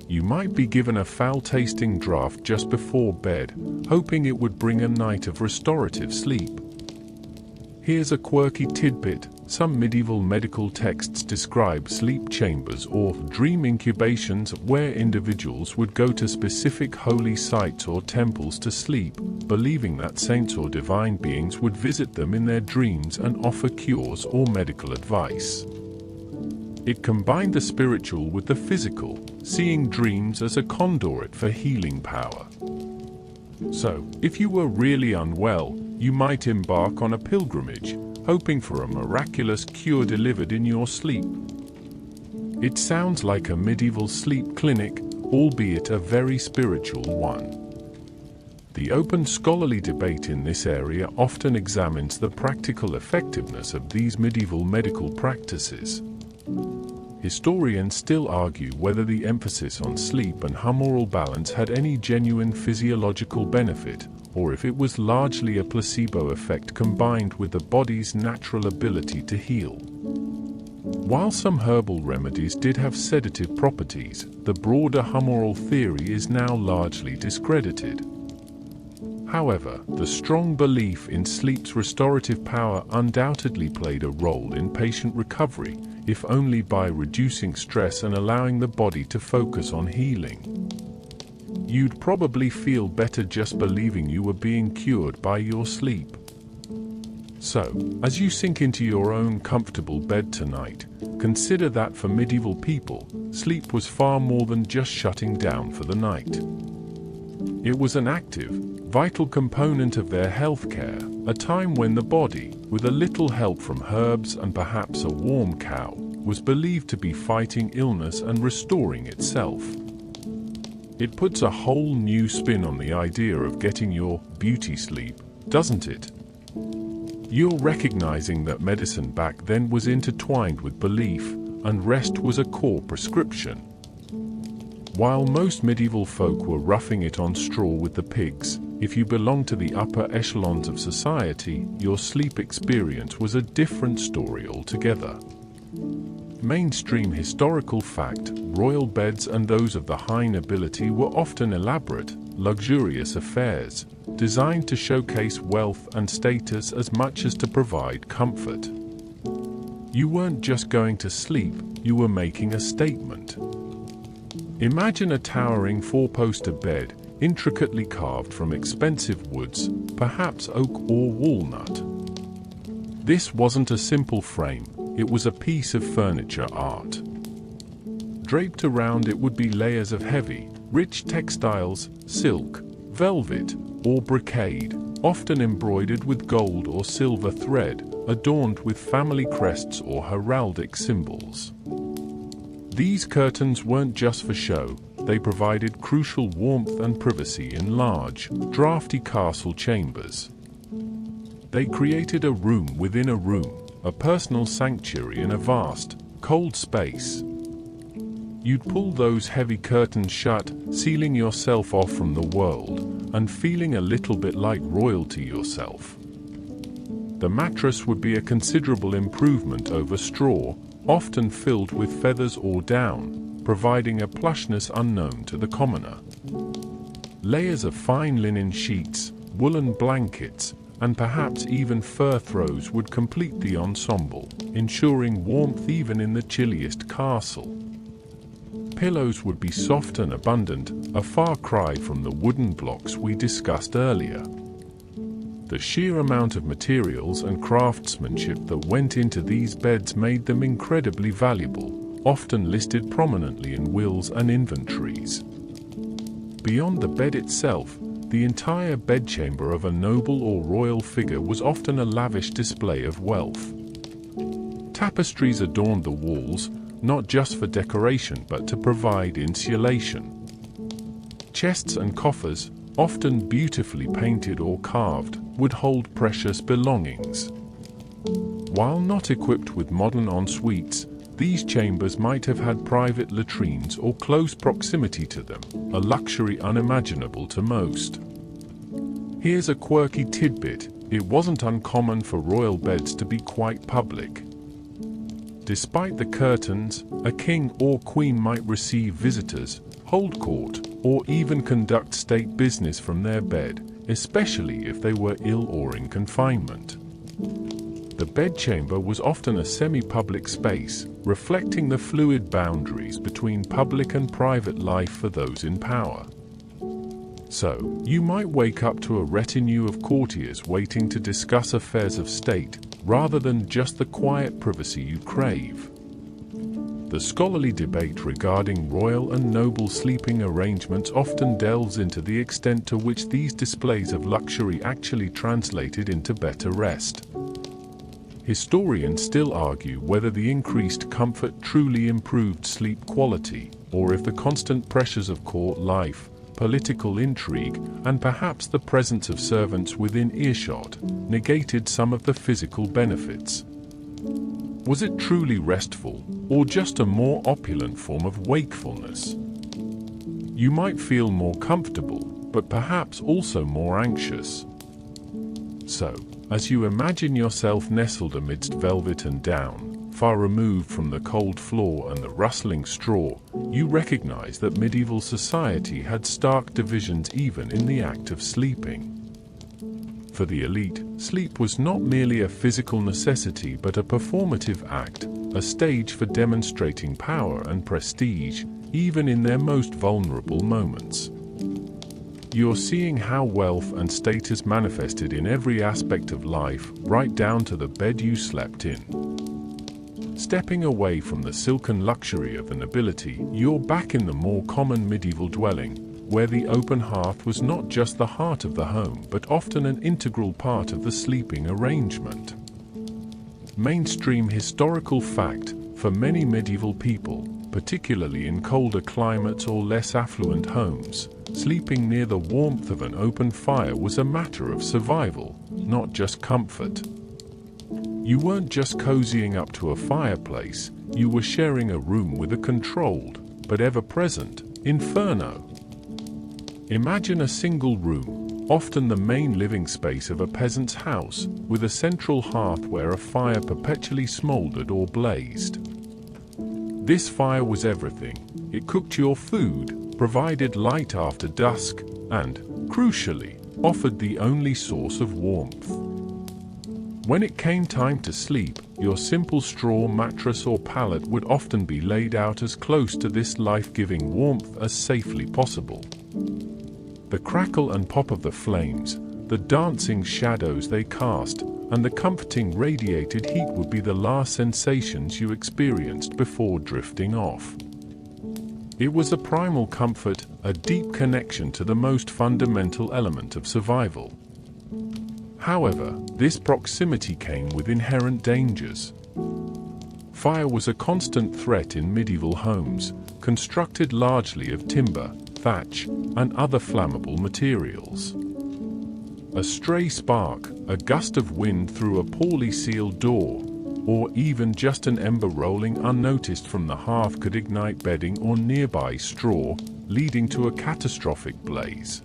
You might be given a foul-tasting draught just before bed, hoping it would bring a night of restorative sleep. Here's a quirky tidbit. Some medieval medical texts describe sleep chambers or dream incubations where individuals would go to specific holy sites or temples to sleep, believing that saints or divine beings would visit them in their dreams and offer cures or medical advice. It combined the spiritual with the physical, seeing dreams as a conduit for healing power. So, if you were really unwell, you might embark on a pilgrimage, hoping for a miraculous cure delivered in your sleep. It sounds like a medieval sleep clinic, albeit a very spiritual one. The open scholarly debate in this area often examines the practical effectiveness of these medieval medical practices. Historians still argue whether the emphasis on sleep and humoral balance had any genuine physiological benefit, or if it was largely a placebo effect combined with the body's natural ability to heal. While some herbal remedies did have sedative properties, the broader humoral theory is now largely discredited. However, the strong belief in sleep's restorative power undoubtedly played a role in patient recovery, if only by reducing stress and allowing the body to focus on healing. You'd probably feel better just believing you were being cured by your sleep. So, as you sink into your own comfortable bed tonight, consider that for medieval people, sleep was far more than just shutting down for the night. It was an active, vital component of their healthcare, a time when the body, with a little help from herbs and perhaps a warm cow, was believed to be fighting illness and restoring itself. It puts a whole new spin on the idea of getting your beauty sleep, doesn't it? You're recognizing that medicine back then was intertwined with belief, and rest was a core prescription. While most medieval folk were roughing it on straw with the pigs, if you belonged to the upper echelons of society, your sleep experience was a different story altogether. Mainstream historical fact, royal beds and those of the high nobility were often elaborate, luxurious affairs, designed to showcase wealth and status as much as to provide comfort. You weren't just going to sleep, you were making a statement. Imagine a towering four-poster bed, intricately carved from expensive woods, perhaps oak or walnut. This wasn't a simple frame, it was a piece of furniture art. Draped around it would be layers of heavy, rich textiles, silk, velvet, or brocade, often embroidered with gold or silver thread, adorned with family crests or heraldic symbols. These curtains weren't just for show, they provided crucial warmth and privacy in large, drafty castle chambers. They created a room within a room, a personal sanctuary in a vast, cold space. You'd pull those heavy curtains shut, sealing yourself off from the world, and feeling a little bit like royalty yourself. The mattress would be a considerable improvement over straw, often filled with feathers or down, providing a plushness unknown to the commoner. Layers of fine linen sheets, woolen blankets, and perhaps even fur throws would complete the ensemble, ensuring warmth even in the chilliest castle. Pillows would be soft and abundant, a far cry from the wooden blocks we discussed earlier. The sheer amount of materials and craftsmanship that went into these beds made them incredibly valuable, often listed prominently in wills and inventories. Beyond the bed itself, the entire bedchamber of a noble or royal figure was often a lavish display of wealth. Tapestries adorned the walls, not just for decoration but to provide insulation. Chests and coffers, often beautifully painted or carved, would hold precious belongings. While not equipped with modern en-suites, these chambers might have had private latrines or close proximity to them, a luxury unimaginable to most. Here's a quirky tidbit: it wasn't uncommon for royal beds to be quite public. Despite the curtains, a king or queen might receive visitors, hold court, or even conduct state business from their bed, especially if they were ill or in confinement. The bedchamber was often a semi-public space, reflecting the fluid boundaries between public and private life for those in power. So, you might wake up to a retinue of courtiers waiting to discuss affairs of state, rather than just the quiet privacy you crave. The scholarly debate regarding royal and noble sleeping arrangements often delves into the extent to which these displays of luxury actually translated into better rest. Historians still argue whether the increased comfort truly improved sleep quality, or if the constant pressures of court life, political intrigue, and perhaps the presence of servants within earshot, negated some of the physical benefits. Was it truly restful, or just a more opulent form of wakefulness? You might feel more comfortable, but perhaps also more anxious. So, as you imagine yourself nestled amidst velvet and down, far removed from the cold floor and the rustling straw, you recognize that medieval society had stark divisions even in the act of sleeping. For the elite, sleep was not merely a physical necessity but a performative act, a stage for demonstrating power and prestige, even in their most vulnerable moments. You're seeing how wealth and status manifested in every aspect of life, right down to the bed you slept in. Stepping away from the silken luxury of the nobility, you're back in the more common medieval dwelling, where the open hearth was not just the heart of the home but often an integral part of the sleeping arrangement. Mainstream historical fact: for many medieval people, particularly in colder climates or less affluent homes, sleeping near the warmth of an open fire was a matter of survival, not just comfort. You weren't just cozying up to a fireplace, you were sharing a room with a controlled, but ever-present, inferno. Imagine a single room, often the main living space of a peasant's house, with a central hearth where a fire perpetually smoldered or blazed. This fire was everything. It cooked your food, provided light after dusk, and, crucially, offered the only source of warmth. When it came time to sleep, your simple straw mattress or pallet would often be laid out as close to this life-giving warmth as safely possible. The crackle and pop of the flames, the dancing shadows they cast, and the comforting radiated heat would be the last sensations you experienced before drifting off. It was a primal comfort, a deep connection to the most fundamental element of survival. However, this proximity came with inherent dangers. Fire was a constant threat in medieval homes, constructed largely of timber, thatch, and other flammable materials. A stray spark, a gust of wind through a poorly sealed door, or even just an ember rolling unnoticed from the hearth could ignite bedding or nearby straw, leading to a catastrophic blaze.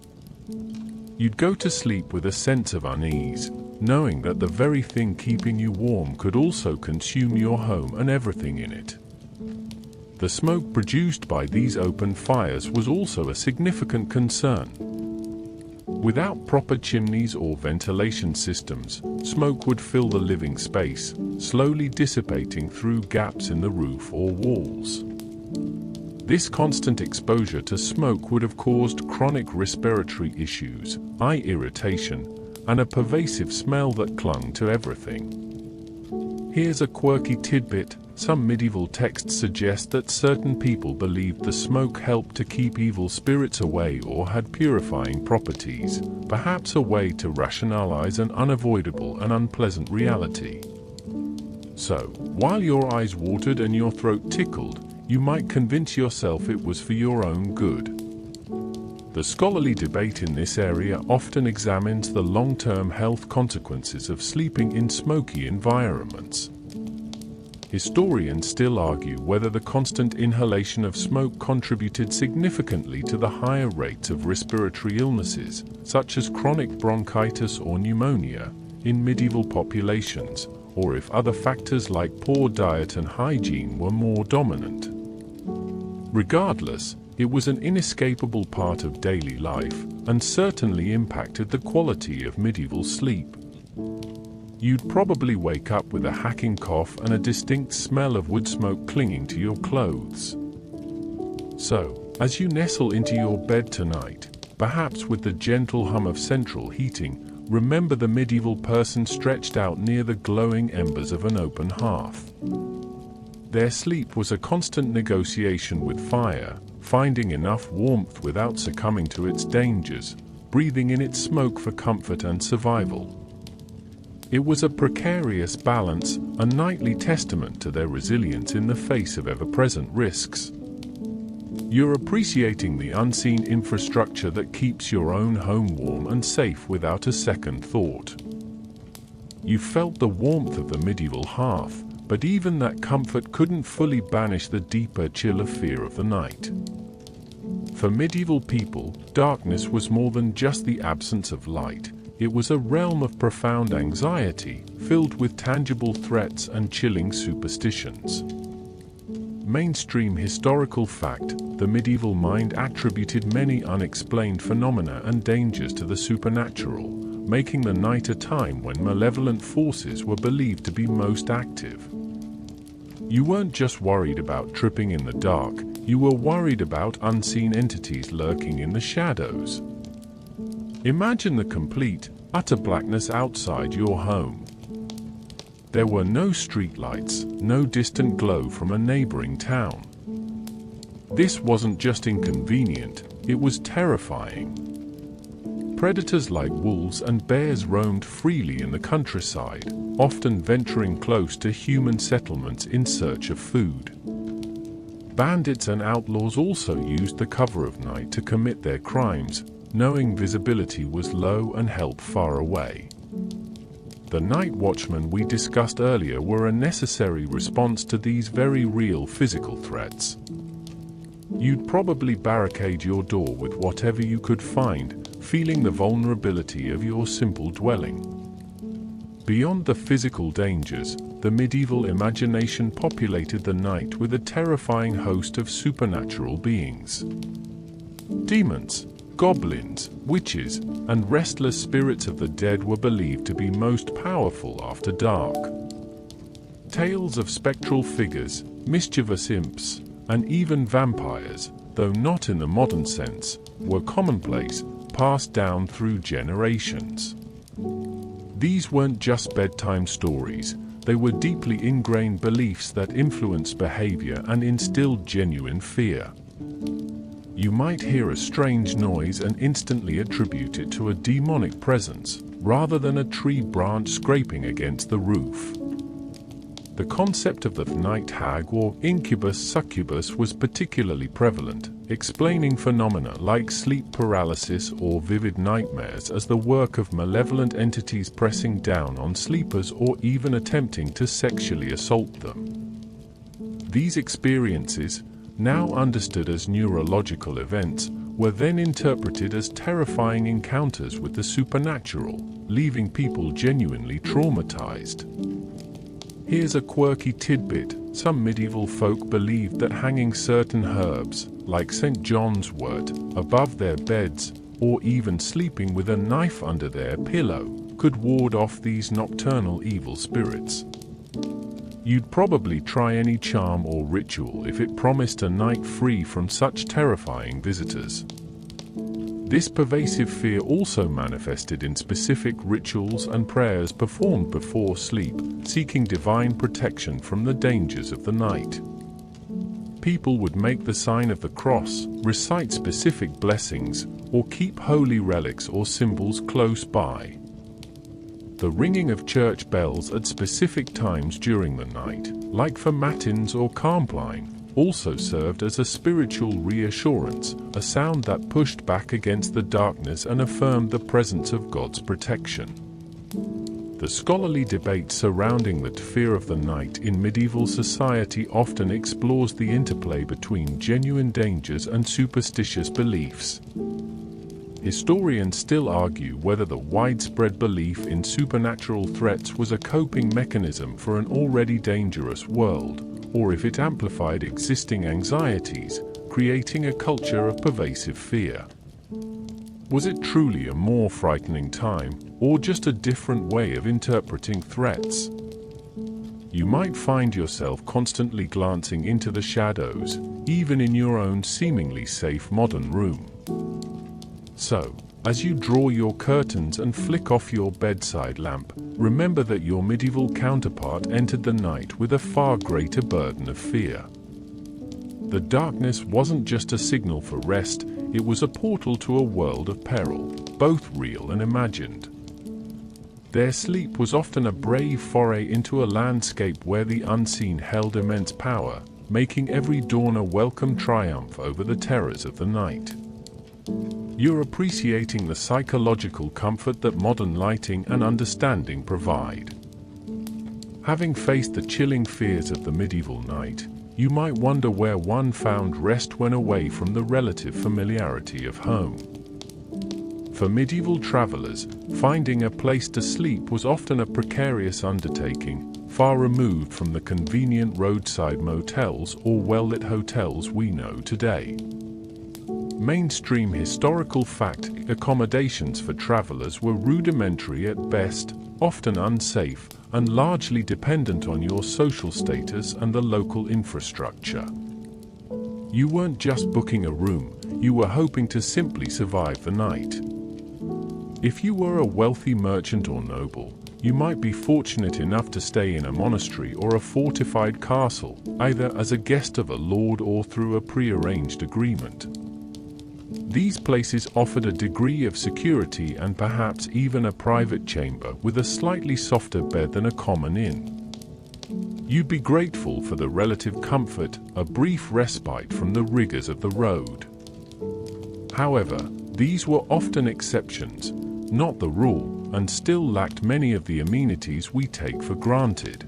You'd go to sleep with a sense of unease, knowing that the very thing keeping you warm could also consume your home and everything in it. The smoke produced by these open fires was also a significant concern. Without proper chimneys or ventilation systems, smoke would fill the living space, slowly dissipating through gaps in the roof or walls. This constant exposure to smoke would have caused chronic respiratory issues, eye irritation, and a pervasive smell that clung to everything. Here's a quirky tidbit: some medieval texts suggest that certain people believed the smoke helped to keep evil spirits away or had purifying properties, perhaps a way to rationalize an unavoidable and unpleasant reality. So, while your eyes watered and your throat tickled, you might convince yourself it was for your own good. The scholarly debate in this area often examines the long-term health consequences of sleeping in smoky environments. Historians still argue whether the constant inhalation of smoke contributed significantly to the higher rates of respiratory illnesses, such as chronic bronchitis or pneumonia, in medieval populations, or if other factors like poor diet and hygiene were more dominant. Regardless, it was an inescapable part of daily life, and certainly impacted the quality of medieval sleep. You'd probably wake up with a hacking cough and a distinct smell of wood smoke clinging to your clothes. So, as you nestle into your bed tonight, perhaps with the gentle hum of central heating, remember the medieval person stretched out near the glowing embers of an open hearth. Their sleep was a constant negotiation with fire, finding enough warmth without succumbing to its dangers, breathing in its smoke for comfort and survival. It was a precarious balance, a nightly testament to their resilience in the face of ever-present risks. You're appreciating the unseen infrastructure that keeps your own home warm and safe without a second thought. You felt the warmth of the medieval hearth, but even that comfort couldn't fully banish the deeper chill of fear of the night. For medieval people, darkness was more than just the absence of light. It was a realm of profound anxiety, filled with tangible threats and chilling superstitions. Mainstream historical fact: the medieval mind attributed many unexplained phenomena and dangers to the supernatural, making the night a time when malevolent forces were believed to be most active. You weren't just worried about tripping in the dark, you were worried about unseen entities lurking in the shadows. Imagine the complete, utter blackness outside your home. There were no streetlights, no distant glow from a neighboring town. This wasn't just inconvenient, it was terrifying. Predators like wolves and bears roamed freely in the countryside, often venturing close to human settlements in search of food. Bandits and outlaws also used the cover of night to commit their crimes, knowing visibility was low and help far away. The night watchmen we discussed earlier were a necessary response to these very real physical threats. You'd probably barricade your door with whatever you could find, feeling the vulnerability of your simple dwelling. Beyond the physical dangers, the medieval imagination populated the night with a terrifying host of supernatural beings. Demons, goblins, witches, and restless spirits of the dead were believed to be most powerful after dark. Tales of spectral figures, mischievous imps, and even vampires, though not in the modern sense, were commonplace, passed down through generations. These weren't just bedtime stories, they were deeply ingrained beliefs that influenced behavior and instilled genuine fear. You might hear a strange noise and instantly attribute it to a demonic presence, rather than a tree branch scraping against the roof. The concept of the night hag or incubus-succubus was particularly prevalent, explaining phenomena like sleep paralysis or vivid nightmares as the work of malevolent entities pressing down on sleepers or even attempting to sexually assault them. These experiences, now understood as neurological events, were then interpreted as terrifying encounters with the supernatural, leaving people genuinely traumatized. Here's a quirky tidbit. Some medieval folk believed that hanging certain herbs, like St. John's wort, above their beds, or even sleeping with a knife under their pillow, could ward off these nocturnal evil spirits. You'd probably try any charm or ritual if it promised a night free from such terrifying visitors. This pervasive fear also manifested in specific rituals and prayers performed before sleep, seeking divine protection from the dangers of the night. People would make the sign of the cross, recite specific blessings, or keep holy relics or symbols close by. The ringing of church bells at specific times during the night, like for matins or compline, also served as a spiritual reassurance, a sound that pushed back against the darkness and affirmed the presence of God's protection. The scholarly debate surrounding the fear of the night in medieval society often explores the interplay between genuine dangers and superstitious beliefs. Historians still argue whether the widespread belief in supernatural threats was a coping mechanism for an already dangerous world, or if it amplified existing anxieties, creating a culture of pervasive fear. Was it truly a more frightening time, or just a different way of interpreting threats? You might find yourself constantly glancing into the shadows, even in your own seemingly safe modern room. So, as you draw your curtains and flick off your bedside lamp, remember that your medieval counterpart entered the night with a far greater burden of fear. The darkness wasn't just a signal for rest, it was a portal to a world of peril, both real and imagined. Their sleep was often a brave foray into a landscape where the unseen held immense power, making every dawn a welcome triumph over the terrors of the night. You're appreciating the psychological comfort that modern lighting and understanding provide. Having faced the chilling fears of the medieval night, you might wonder where one found rest when away from the relative familiarity of home. For medieval travelers, finding a place to sleep was often a precarious undertaking, far removed from the convenient roadside motels or well-lit hotels we know today. Mainstream historical fact: accommodations for travelers were rudimentary at best, often unsafe, and largely dependent on your social status and the local infrastructure. You weren't just booking a room, you were hoping to simply survive the night. If you were a wealthy merchant or noble, you might be fortunate enough to stay in a monastery or a fortified castle, either as a guest of a lord or through a pre-arranged agreement. These places offered a degree of security and perhaps even a private chamber with a slightly softer bed than a common inn. You'd be grateful for the relative comfort, a brief respite from the rigors of the road. However, these were often exceptions, not the rule, and still lacked many of the amenities we take for granted.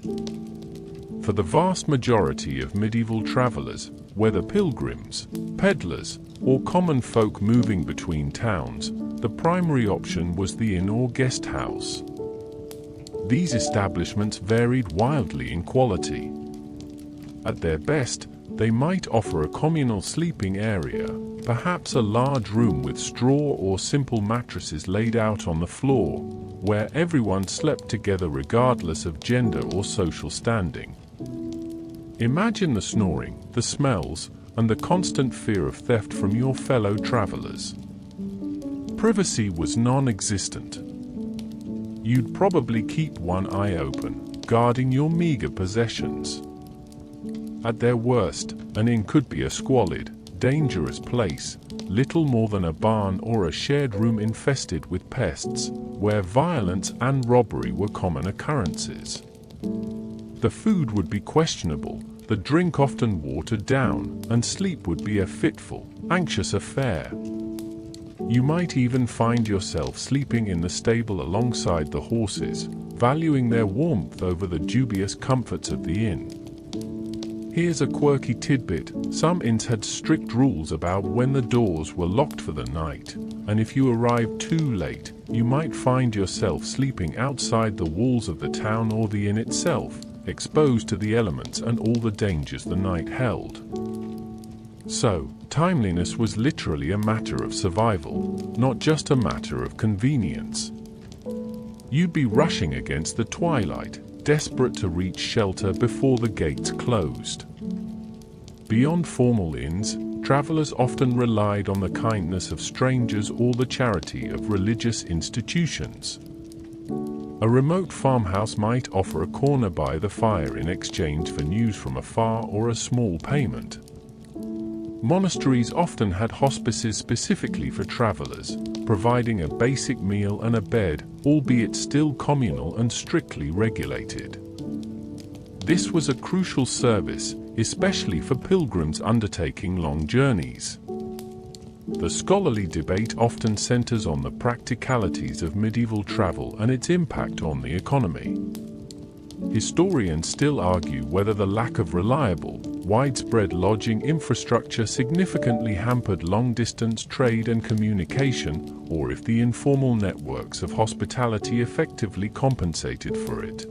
For the vast majority of medieval travelers, whether pilgrims, peddlers, or common folk moving between towns, the primary option was the inn or guest house. These establishments varied wildly in quality. At their best, they might offer a communal sleeping area, perhaps a large room with straw or simple mattresses laid out on the floor, where everyone slept together regardless of gender or social standing. Imagine the snoring, the smells, and the constant fear of theft from your fellow travelers. Privacy was non-existent. You'd probably keep one eye open, guarding your meager possessions. At their worst, an inn could be a squalid, dangerous place, little more than a barn or a shared room infested with pests, where violence and robbery were common occurrences. The food would be questionable, the drink often watered down, and sleep would be a fitful, anxious affair. You might even find yourself sleeping in the stable alongside the horses, valuing their warmth over the dubious comforts of the inn. Here's a quirky tidbit: some inns had strict rules about when the doors were locked for the night, and if you arrived too late, you might find yourself sleeping outside the walls of the town or the inn itself, exposed to the elements and all the dangers the night held. So, timeliness was literally a matter of survival, not just a matter of convenience. You'd be rushing against the twilight, desperate to reach shelter before the gates closed. Beyond formal inns, travelers often relied on the kindness of strangers or the charity of religious institutions. A remote farmhouse might offer a corner by the fire in exchange for news from afar or a small payment. Monasteries often had hospices specifically for travelers, providing a basic meal and a bed, albeit still communal and strictly regulated. This was a crucial service, especially for pilgrims undertaking long journeys. The scholarly debate often centers on the practicalities of medieval travel and its impact on the economy. Historians still argue whether the lack of reliable, widespread lodging infrastructure significantly hampered long-distance trade and communication, or if the informal networks of hospitality effectively compensated for it.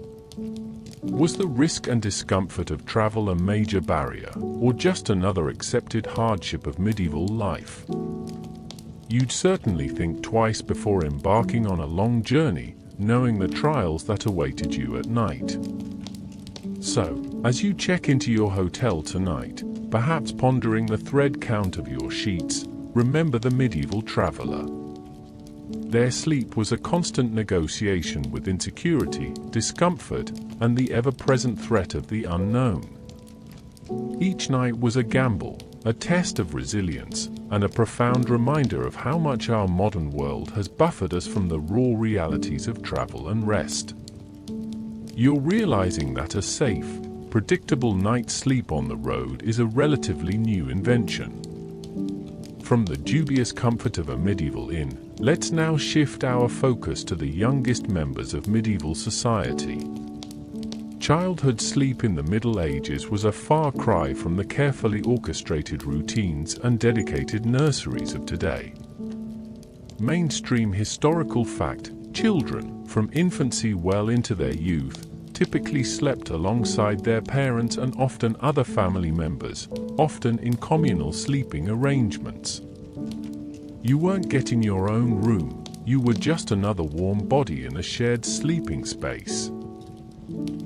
Was the risk and discomfort of travel a major barrier, or just another accepted hardship of medieval life? You'd certainly think twice before embarking on a long journey, knowing the trials that awaited you at night. So, as you check into your hotel tonight, perhaps pondering the thread count of your sheets, remember the medieval traveler. Their sleep was a constant negotiation with insecurity, discomfort, and the ever-present threat of the unknown. Each night was a gamble, a test of resilience, and a profound reminder of how much our modern world has buffered us from the raw realities of travel and rest. You're realizing that a safe, predictable night's sleep on the road is a relatively new invention. From the dubious comfort of a medieval inn, let's now shift our focus to the youngest members of medieval society. Childhood sleep in the Middle Ages was a far cry from the carefully orchestrated routines and dedicated nurseries of today. Mainstream historical fact: children, from infancy well into their youth, typically slept alongside their parents and often other family members, often in communal sleeping arrangements. You weren't getting your own room, you were just another warm body in a shared sleeping space.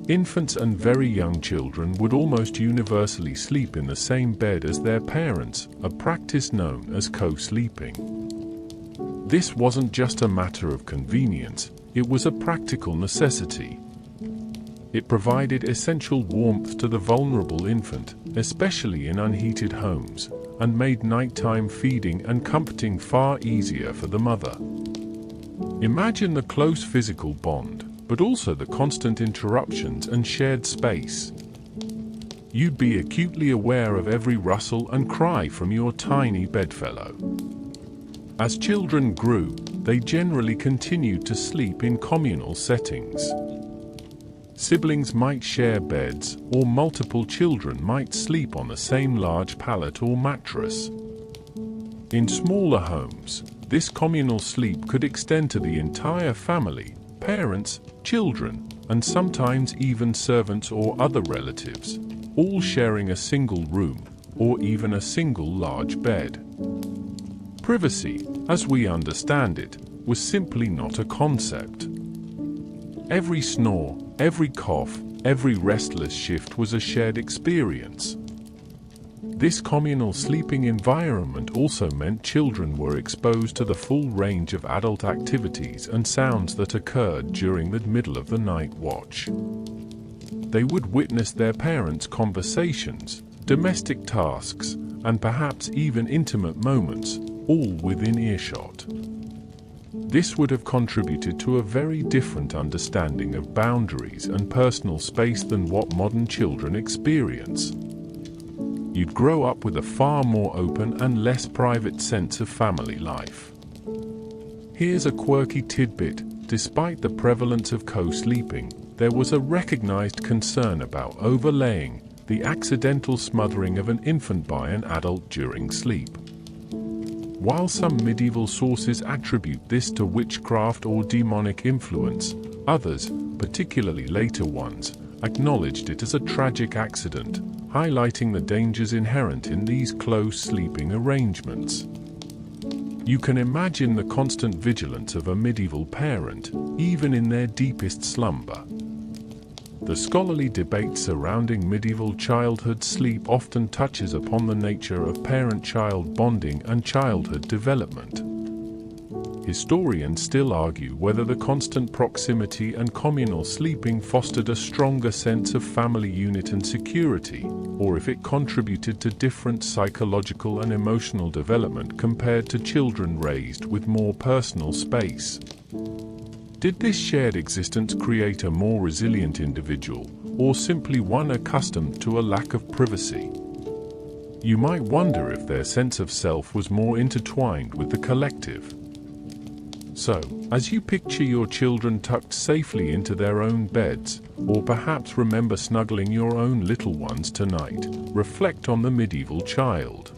Infants and very young children would almost universally sleep in the same bed as their parents, a practice known as co-sleeping. This wasn't just a matter of convenience, it was a practical necessity. It provided essential warmth to the vulnerable infant, especially in unheated homes, and made nighttime feeding and comforting far easier for the mother. Imagine the close physical bond, but also the constant interruptions and shared space. You'd be acutely aware of every rustle and cry from your tiny bedfellow. As children grew, they generally continued to sleep in communal settings. Siblings might share beds, or multiple children might sleep on the same large pallet or mattress. In smaller homes, this communal sleep could extend to the entire family, parents, children, and sometimes even servants or other relatives, all sharing a single room, or even a single large bed. Privacy, as we understand it, was simply not a concept. Every snore, every cough, every restless shift was a shared experience. This communal sleeping environment also meant children were exposed to the full range of adult activities and sounds that occurred during the middle of the night watch. They would witness their parents' conversations, domestic tasks, and perhaps even intimate moments, all within earshot. This would have contributed to a very different understanding of boundaries and personal space than what modern children experience. You'd grow up with a far more open and less private sense of family life. Here's a quirky tidbit: despite the prevalence of co-sleeping, there was a recognized concern about overlaying, the accidental smothering of an infant by an adult during sleep. While some medieval sources attribute this to witchcraft or demonic influence, others, particularly later ones, acknowledged it as a tragic accident, highlighting the dangers inherent in these close sleeping arrangements. You can imagine the constant vigilance of a medieval parent, even in their deepest slumber. The scholarly debate surrounding medieval childhood sleep often touches upon the nature of parent-child bonding and childhood development. Historians still argue whether the constant proximity and communal sleeping fostered a stronger sense of family unit and security, or if it contributed to different psychological and emotional development compared to children raised with more personal space. Did this shared existence create a more resilient individual, or simply one accustomed to a lack of privacy? You might wonder if their sense of self was more intertwined with the collective. So, as you picture your children tucked safely into their own beds, or perhaps remember snuggling your own little ones tonight, reflect on the medieval child.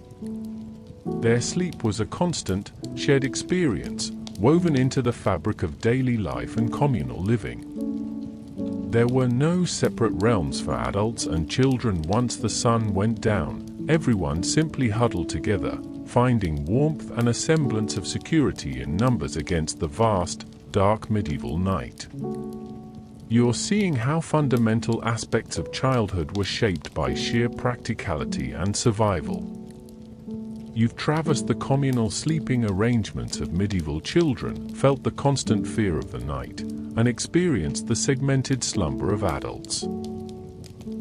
Their sleep was a constant, shared experience, woven into the fabric of daily life and communal living. There were no separate realms for adults and children. Once the sun went down, everyone simply huddled together, finding warmth and a semblance of security in numbers against the vast, dark medieval night. You're seeing how fundamental aspects of childhood were shaped by sheer practicality and survival. You've traversed the communal sleeping arrangements of medieval children, felt the constant fear of the night, and experienced the segmented slumber of adults.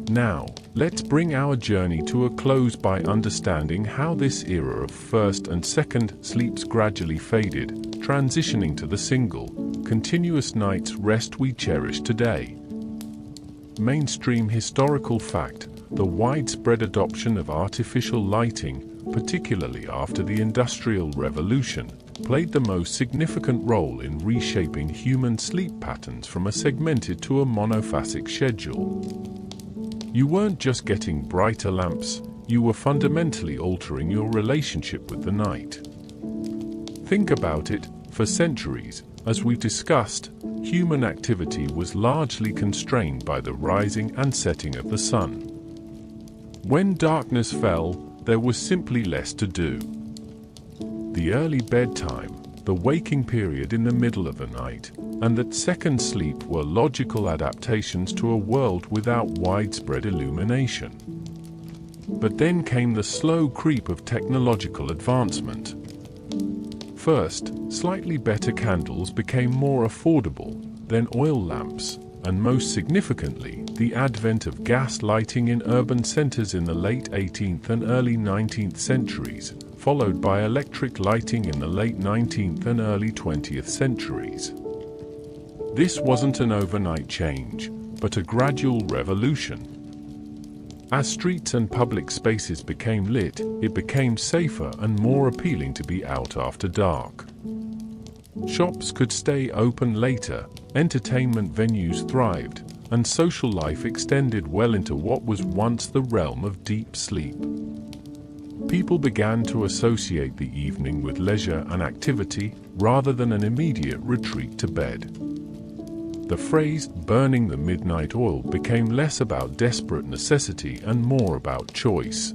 Now, let's bring our journey to a close by understanding how this era of first and second sleeps gradually faded, transitioning to the single, continuous night's rest we cherish today. Mainstream historical fact: the widespread adoption of artificial lighting, particularly after the Industrial Revolution, played the most significant role in reshaping human sleep patterns from a segmented to a monophasic schedule. You weren't just getting brighter lamps, you were fundamentally altering your relationship with the night. Think about it: for centuries, as we've discussed, human activity was largely constrained by the rising and setting of the sun. When darkness fell, there was simply less to do. the early bedtime, the waking period in the middle of the night, and that second sleep were logical adaptations to a world without widespread illumination. But then came the slow creep of technological advancement. First, slightly better candles became more affordable, then oil lamps, and most significantly, the advent of gas lighting in urban centers in the late 18th and early 19th centuries, followed by electric lighting in the late 19th and early 20th centuries. This wasn't an overnight change, but a gradual revolution. As streets and public spaces became lit, it became safer and more appealing to be out after dark. Shops could stay open later, entertainment venues thrived, and social life extended well into what was once the realm of deep sleep. People began to associate the evening with leisure and activity, rather than an immediate retreat to bed. The phrase, burning the midnight oil, became less about desperate necessity and more about choice.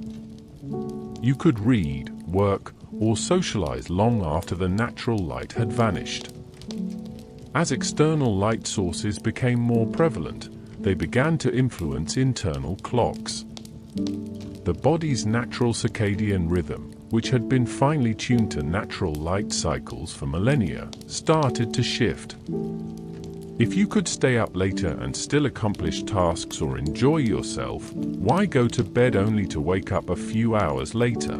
You could read, work, or socialize long after the natural light had vanished. As external light sources became more prevalent, they began to influence internal clocks. The body's natural circadian rhythm, which had been finely tuned to natural light cycles for millennia, started to shift. If you could stay up later and still accomplish tasks or enjoy yourself, why go to bed only to wake up a few hours later?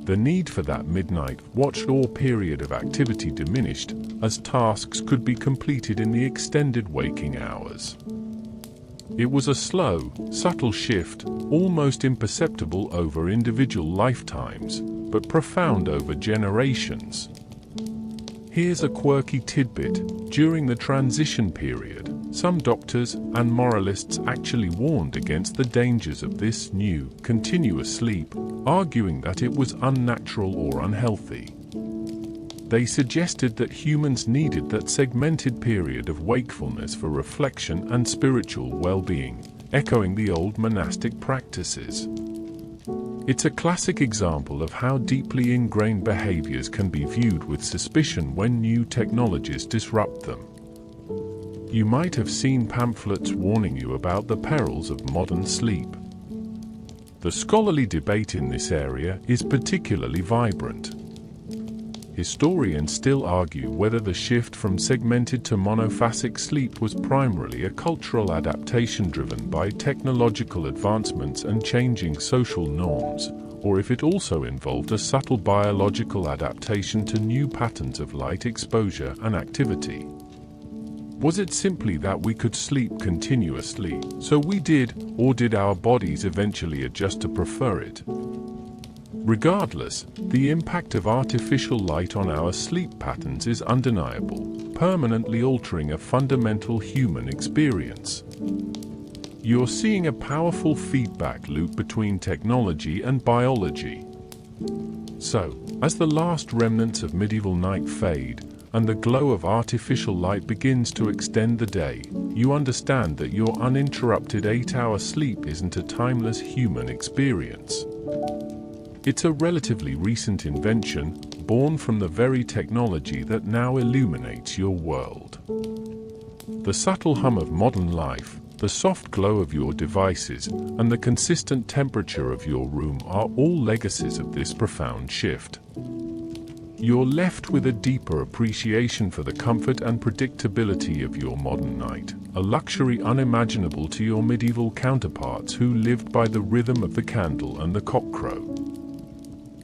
The need for that midnight watch-or period of activity diminished, as tasks could be completed in the extended waking hours. It was a slow, subtle shift, almost imperceptible over individual lifetimes, but profound over generations. Here's a quirky tidbit. During the transition period, some doctors and moralists actually warned against the dangers of this new, continuous sleep, arguing that it was unnatural or unhealthy. They suggested that humans needed that segmented period of wakefulness for reflection and spiritual well-being, echoing the old monastic practices. It's a classic example of how deeply ingrained behaviors can be viewed with suspicion when new technologies disrupt them. You might have seen pamphlets warning you about the perils of modern sleep. The scholarly debate in this area is particularly vibrant. Historians still argue whether the shift from segmented to monophasic sleep was primarily a cultural adaptation driven by technological advancements and changing social norms, or if it also involved a subtle biological adaptation to new patterns of light exposure and activity. Was it simply that we could sleep continuously, so we did, or did our bodies eventually adjust to prefer it? Regardless, the impact of artificial light on our sleep patterns is undeniable, permanently altering a fundamental human experience. You're seeing a powerful feedback loop between technology and biology. So, as the last remnants of medieval night fade, and the glow of artificial light begins to extend the day, you understand that your uninterrupted 8-hour sleep isn't a timeless human experience. It's a relatively recent invention, born from the very technology that now illuminates your world. The subtle hum of modern life, the soft glow of your devices, and the consistent temperature of your room are all legacies of this profound shift. You're left with a deeper appreciation for the comfort and predictability of your modern night, a luxury unimaginable to your medieval counterparts who lived by the rhythm of the candle and the cockcrow.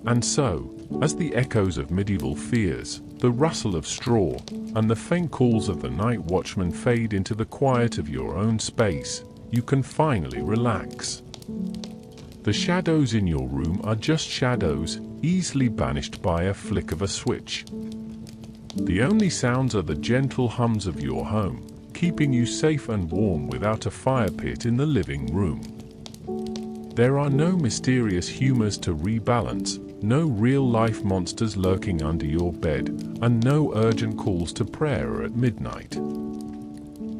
And so, as the echoes of medieval fears, the rustle of straw, and the faint calls of the night watchman fade into the quiet of your own space, you can finally relax. The shadows in your room are just shadows, easily banished by a flick of a switch. The only sounds are the gentle hums of your home, keeping you safe and warm without a fire pit in the living room. There are no mysterious humors to rebalance, no real-life monsters lurking under your bed, and no urgent calls to prayer at midnight.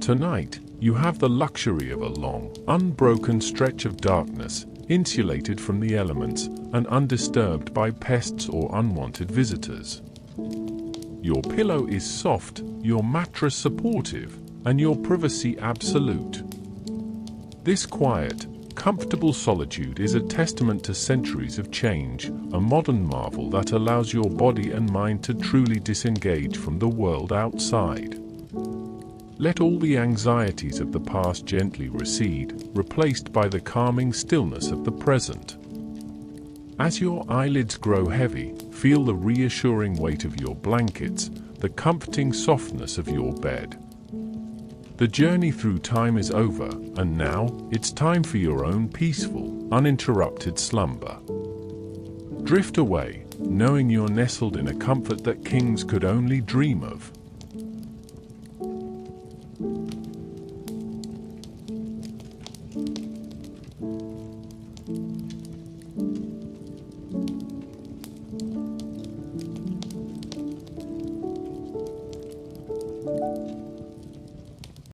Tonight, you have the luxury of a long, unbroken stretch of darkness, insulated from the elements and undisturbed by pests or unwanted visitors. Your pillow is soft, your mattress supportive, and your privacy absolute. This quiet, comfortable solitude is a testament to centuries of change, a modern marvel that allows your body and mind to truly disengage from the world outside. Let all the anxieties of the past gently recede, replaced by the calming stillness of the present. As your eyelids grow heavy, feel the reassuring weight of your blankets, the comforting softness of your bed. The journey through time is over, and now it's time for your own peaceful, uninterrupted slumber. Drift away, knowing you're nestled in a comfort that kings could only dream of.